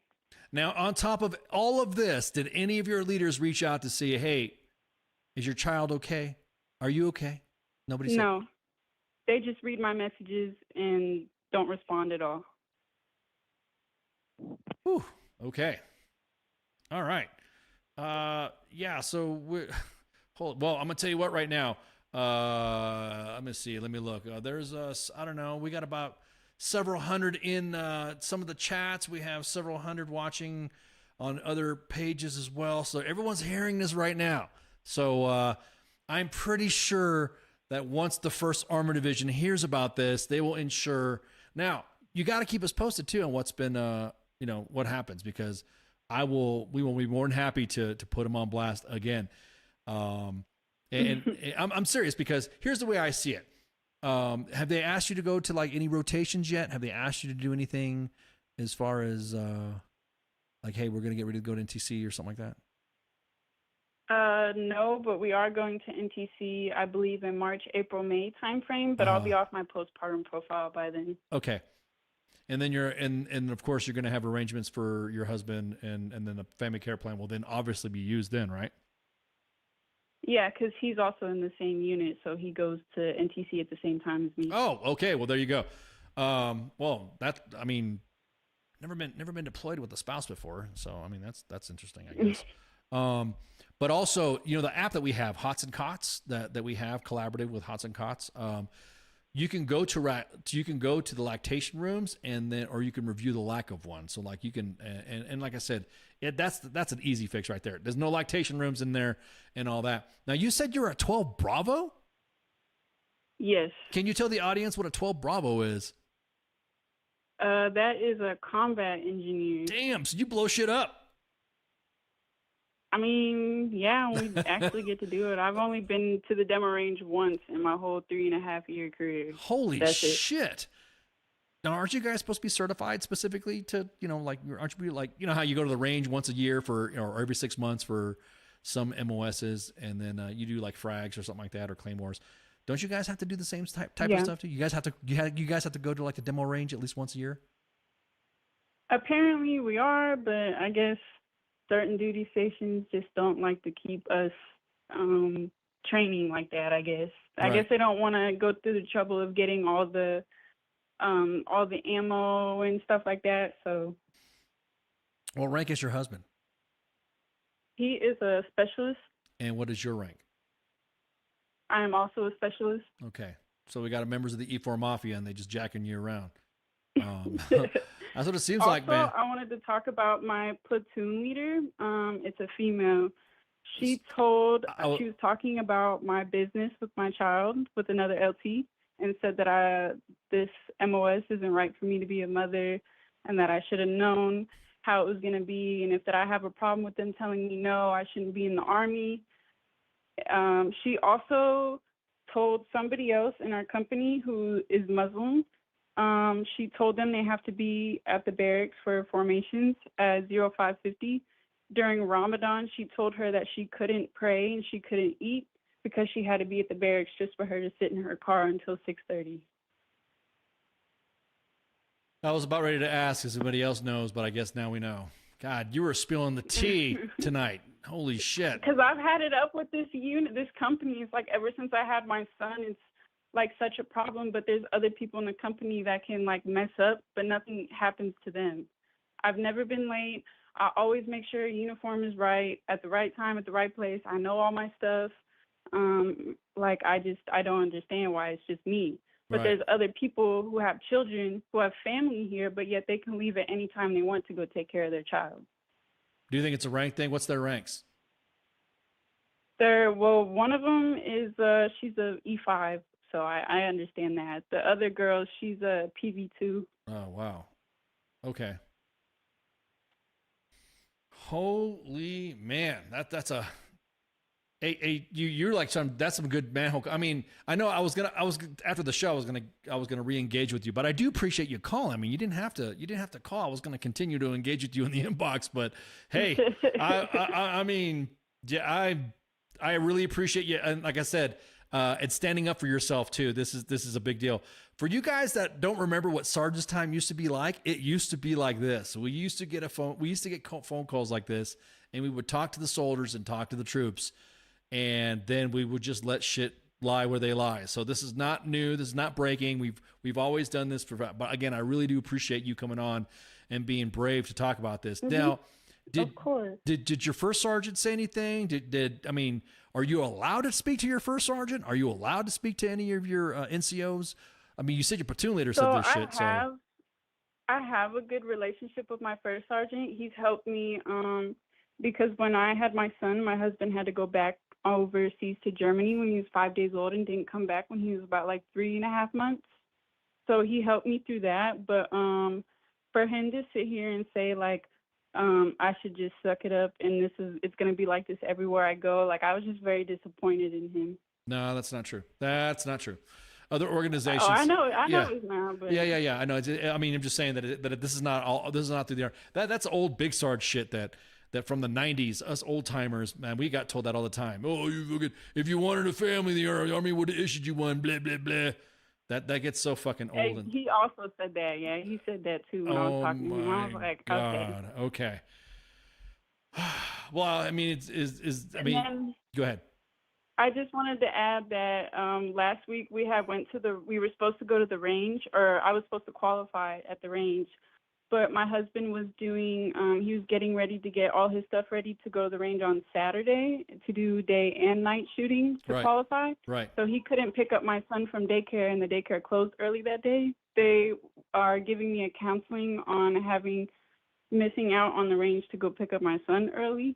Now, on top of all of this, did any of your leaders reach out to see, hey, is your child okay? Are you okay? Nobody said. No. They just read my messages and don't respond at all. Whew. Okay. All right. Yeah. So I'm gonna tell you what right now. Let me see. Let me look. There's I don't know. We got about several hundred in some of the chats. We have several hundred watching on other pages as well. So everyone's hearing this right now. So I'm pretty sure that once the 1st Armor Division hears about this, they will ensure. Now, you got to keep us posted too on what's been, what happens, because we will be more than happy to put them on blast again. And I'm serious, because here's the way I see it. Have they asked you to go to like any rotations yet? Have they asked you to do anything as far as like, hey, we're going to get ready to go to NTC or something like that? No, but we are going to NTC, I believe, in March, April, May timeframe, but I'll be off my postpartum profile by then. Okay. And then and of course you're going to have arrangements for your husband, and then the family care plan will then obviously be used then, right? Yeah, because he's also in the same unit, so he goes to NTC at the same time as me. Oh, okay. Well, there you go. Never been deployed with a spouse before, so I mean that's interesting, I guess. But also, the app that we have, Hots and Cots, that we have collaborative with Hots and Cots. You can go to the lactation rooms, or you can review the lack of one. So like you can, and like I said, that's an easy fix right there. There's no lactation rooms in there and all that. Now you said you're a 12 Bravo? Yes. Can you tell the audience what a 12 Bravo is? That is a combat engineer. Damn, so you blow shit up. I mean, yeah, we actually get to do it. I've only been to the demo range once in my whole 3.5-year career. Holy shit. Now, aren't you guys supposed to be certified specifically to, aren't you like, how you go to the range once a year or every 6 months for some MOSs, and then you do like frags or something like that, or claymores. Don't you guys have to do the same type of stuff too? You guys have to go to like the demo range at least once a year? Apparently we are, but I guess certain duty stations just don't like to keep us training like that, I guess. I guess they don't want to go through the trouble of getting all the ammo and stuff like that, so. What rank is your husband? He is a specialist. And what is your rank? I am also a specialist. Okay. So we got members of the E4 Mafia, and they just jacking you around. That's what it seems like, man. I wanted to talk about my platoon leader. It's a female. She was talking about my business with my child with another LT, and said that this MOS isn't right for me to be a mother, and that I should have known how it was going to be, and that I have a problem with them telling me no, I shouldn't be in the Army. She also told somebody else in our company who is Muslim. She told them they have to be at the barracks for formations at 0550. During Ramadan, she told her that she couldn't pray and she couldn't eat because she had to be at the barracks just for her to sit in her car until 6:30. I was about ready to ask if anybody else knows, but I guess now we know. God, you were spilling the tea tonight. Holy shit. Because I've had it up with this company. It's like ever since I had my son, it's like such a problem, but there's other people in the company that can like mess up, but nothing happens to them. I've never been late. I always make sure uniform is right at the right time, at the right place. I know all my stuff. I don't understand why it's just me. But there's other people who have children, who have family here, but yet they can leave at any time they want to go take care of their child. Do you think it's a rank thing? What's their ranks? One of them is she's a E5, so I understand that. The other girl, she's a PV2. Oh, wow. Okay. Holy man, that's a you're like that's some good manhole. I mean, I know I was after the show, I was gonna re-engage with you, but I do appreciate you calling. I mean, you didn't have to call. I was gonna continue to engage with you in the inbox, but hey, I mean, yeah, I really appreciate you. And like I said, and standing up for yourself too. This is a big deal for you guys that don't remember what Sergeant's Time used to be like. It used to be like this. We used to get phone calls like this, and we would talk to the soldiers and talk to the troops. And then we would just let shit lie where they lie. So this is not new. This is not breaking. We've always done this but again, I really do appreciate you coming on and being brave to talk about this. Mm-hmm. Now, of course. Did your first sergeant say anything? I mean, are you allowed to speak to your first sergeant? Are you allowed to speak to any of your NCOs? I mean, you said your platoon leader said this shit. I have a good relationship with my first sergeant. He's helped me because when I had my son, my husband had to go back overseas to Germany when he was 5 days old and didn't come back when he was about like 3.5 months. So he helped me through that. But for him to sit here and say like, I should just suck it up and it's going to be like this everywhere I go. Like I was just very disappointed in him. No, that's not true. That's not true. Other organizations. Oh, I know it's not. But Yeah. I know. I mean, I'm just saying that this is not all. This is not through the army. That's old big Sarge shit that from the 90s, us old timers, man, we got told that all the time. Oh, if you wanted a family, the army would have issued you one, blah, blah, blah. That gets so fucking old. And he also said that, yeah. He said that too when I was talking to him. I was like, okay. Well, I mean, go ahead. I just wanted to add that last week we were supposed to go to the range, or I was supposed to qualify at the range. But my husband was he was getting ready to get all his stuff ready to go to the range on Saturday to do day and night shooting to qualify. Right. So he couldn't pick up my son from daycare, and the daycare closed early that day. They are giving me a counseling on missing out on the range to go pick up my son early.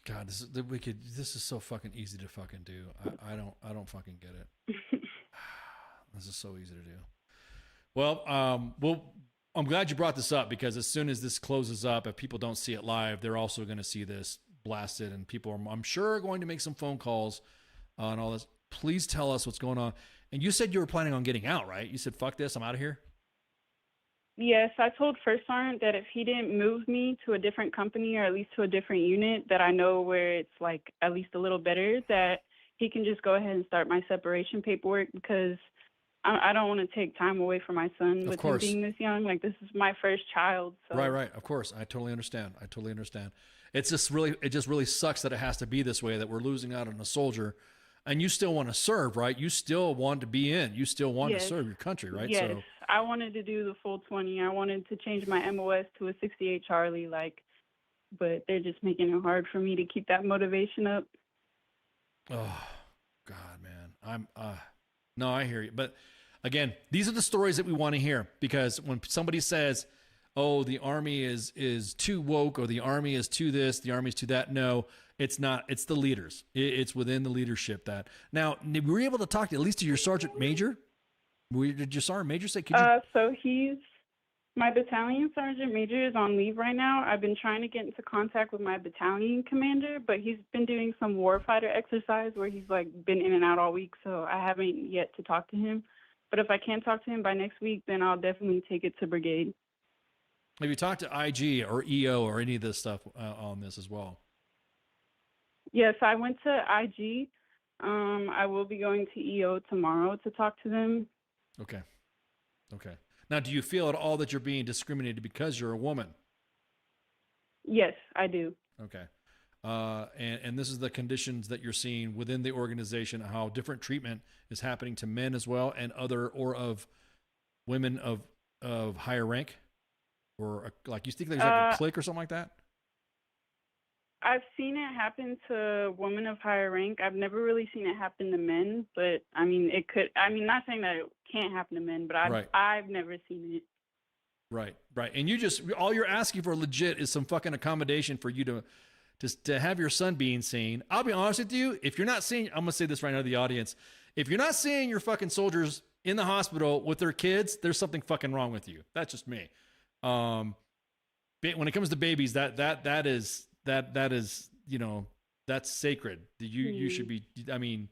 God, this is so fucking easy to fucking do. I don't fucking get it. This is so easy to do. Well, I'm glad you brought this up because as soon as this closes up, if people don't see it live, they're also going to see this blasted, and people are, I'm sure, going to make some phone calls on all this. Please tell us what's going on. And you said you were planning on getting out, right? You said, fuck this, I'm out of here. Yes, I told First Sergeant that if he didn't move me to a different company or at least to a different unit that I know where it's like at least a little better, that he can just go ahead and start my separation paperwork because I don't want to take time away from my son with him being this young. Like, this is my first child. So. Right. Of course. I totally understand. It just really sucks that it has to be this way, that we're losing out on a soldier. And you still want to serve, right? You still want to be in. You still want to serve your country, right? Yes. So I wanted to do the full 20. I wanted to change my MOS to a 68 Charlie, but they're just making it hard for me to keep that motivation up. Oh, God, man. No, I hear you. But again, these are the stories that we want to hear, because when somebody says, oh, the army is too woke, or the army is too this, the army is too that. No, it's not. It's the leaders. It's within the leadership that. Now, were you able to talk at least to your sergeant major? Did your sergeant major say? So my battalion sergeant major is on leave right now. I've been trying to get into contact with my battalion commander, but he's been doing some warfighter exercise where he's been in and out all week, so I haven't yet to talk to him. But if I can't talk to him by next week, then I'll definitely take it to brigade. Have you talked to IG or EO or any of this stuff on this as well? Yes, I went to IG. I will be going to EO tomorrow to talk to them. Okay. Now, do you feel at all that you're being discriminated because you're a woman? Yes, I do. Okay. And this is the conditions that you're seeing within the organization, how different treatment is happening to men as well, and of women of higher rank, or you think there's a clique or something like that? I've seen it happen to women of higher rank. I've never really seen it happen to men, but I mean, it could. I mean, not saying that it can't happen to men, but I've never seen it. Right. And all you're asking for legit is some fucking accommodation for you to have your son being seen. I'll be honest with you. If you're not seeing, I'm going to say this right now to the audience. If you're not seeing your fucking soldiers in the hospital with their kids, there's something fucking wrong with you. That's just me. When it comes to babies, that is, That's sacred. You should be. I mean,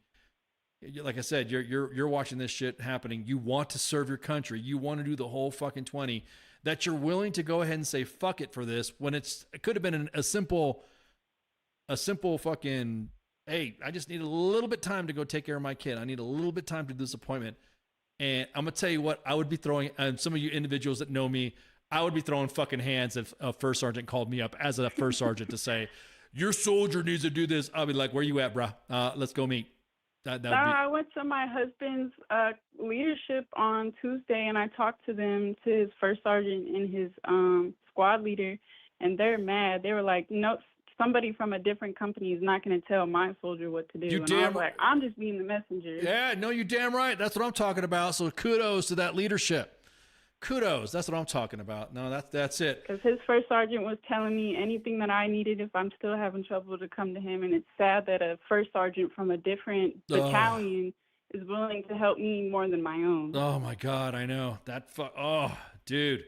like I said, you're watching this shit happening. You want to serve your country. You want to do the whole fucking 20. That you're willing to go ahead and say fuck it for this when it could have been a simple fucking, hey, I just need a little bit time to go take care of my kid. I need a little bit time to do this appointment. And I'm gonna tell you what, I would be throwing, and some of you individuals that know me, I would be throwing fucking hands if a first sergeant called me up as a first sergeant to say, your soldier needs to do this. I'll be like, where you at, bruh? Let's go meet. That would be... I went to my husband's leadership on Tuesday, and I talked to his first sergeant and his squad leader, and they're mad. They were like, no, somebody from a different company is not going to tell my soldier what to do. And I was like, I'm just being the messenger. Yeah, no, you're damn right. That's what I'm talking about. So kudos to that leadership. Kudos. That's what I'm talking about. No, that's it. Because his first sergeant was telling me anything that I needed if I'm still having trouble to come to him. And it's sad that a first sergeant from a different battalion is willing to help me more than my own. Oh, my God. I know. Oh, dude.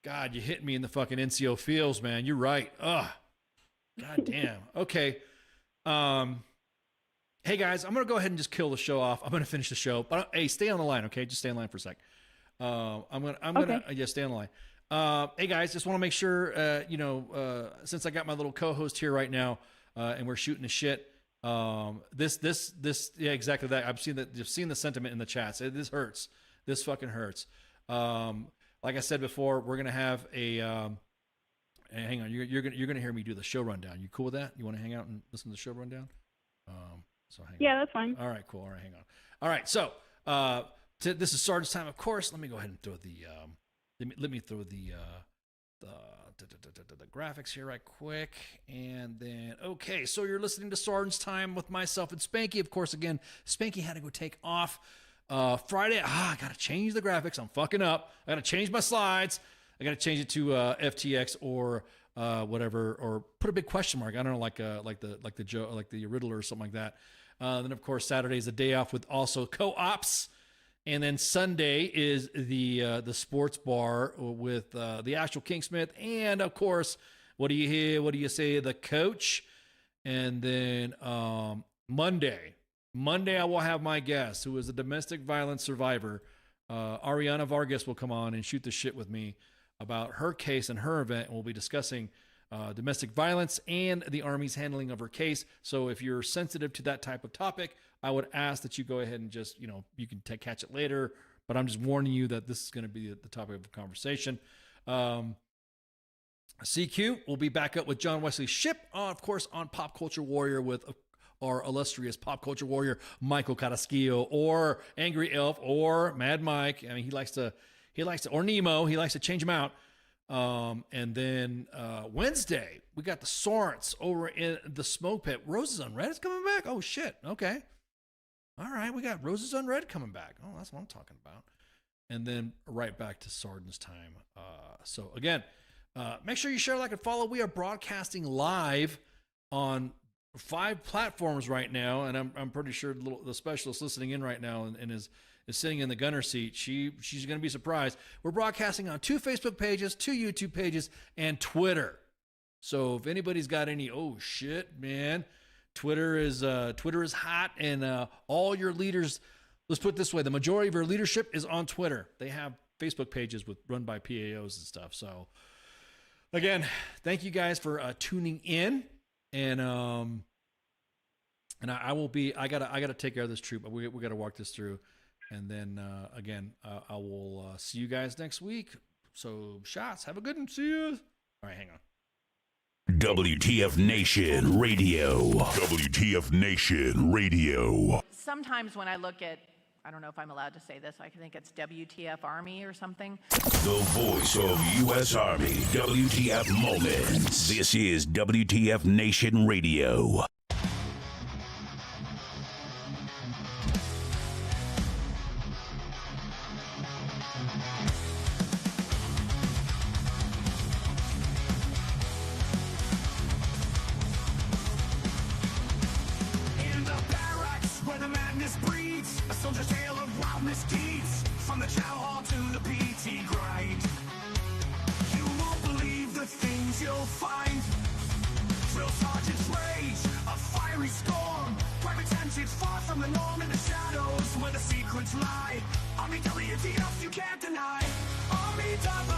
God, you hit me in the fucking NCO feels, man. You're right. God damn. Okay. Hey, guys, I'm going to go ahead and just kill the show off. I'm going to finish the show. But hey, stay on the line, okay? Just stay on the line for a sec. I'm gonna stay on the line. Hey guys, just want to make sure, since I got my little co-host here right now, and we're shooting the shit. Yeah, exactly that. I've seen the sentiment in the chats. This hurts. This fucking hurts. Like I said before, we're gonna have a. Hang on, you're gonna hear me do the show rundown. You cool with that? You want to hang out and listen to the show rundown? Yeah, that's fine. All right, cool. All right, hang on. All right, so. This is Sergeant's Time, of course. Let me go ahead and throw the let me throw the graphics here right quick, and then okay. So you're listening to Sergeant's Time with myself and Spanky. Of course, again, Spanky had to go take off Friday. I gotta change the graphics. I'm fucking up. I gotta change my slides. I gotta change it to FTX or whatever, or put a big question mark. I don't know, like the Riddler or something like that. Then of course Saturday is a day off with also co-ops, and then Sunday is the sports bar with the actual King Smith, and of course, what do you hear? What do you say? The coach, and then Monday I will have my guest, who is a domestic violence survivor. Ariana Vargas will come on and shoot the shit with me about her case and her event, and we'll be discussing domestic violence and the Army's handling of her case. So if you're sensitive to that type of topic, I would ask that you go ahead and just, you can catch it later, but I'm just warning you that this is going to be the topic of the conversation. CQ will be back up with John Wesley Shipp, of course, on Pop Culture Warrior with our illustrious pop culture warrior, Michael Carrasquillo, or Angry Elf, or Mad Mike. I mean, he likes to, or Nemo, he likes to change them out. And then Wednesday, we got the Sorents over in the Smoke Pit. Roses on Red is coming back. Oh, shit. Okay. All right. We got Roses on Red coming back. Oh, that's what I'm talking about. And then right back to Sergeant's Time. So, again, make sure you share, like, and follow. We are broadcasting live on 5 platforms right now. And I'm pretty sure the specialist listening in right now and is sitting in the gunner seat. She's going to be surprised. We're broadcasting on 2 Facebook pages, 2 YouTube pages, and Twitter. So if anybody's got any, oh shit, man, Twitter is hot, and all your leaders. Let's put it this way: the majority of your leadership is on Twitter. They have Facebook pages run by PAOs and stuff. So again, thank you guys for tuning in, and I will be. I gotta take care of this troop. We gotta walk this through. And then, again, I will see you guys next week. So, shots. Have a good one. See you. All right, hang on. WTF Nation Radio. WTF Nation Radio. Sometimes when I look at, I don't know if I'm allowed to say this, I think it's WTF Army or something. The voice of U.S. Army. WTF Moments. This is WTF Nation Radio. From the chow hall to the PT grind, you won't believe the things you'll find. Drill sergeants rage fiery storm. Private tensions far from the norm in the shadows where the secrets lie. Army WTF you can't deny. Army WTF.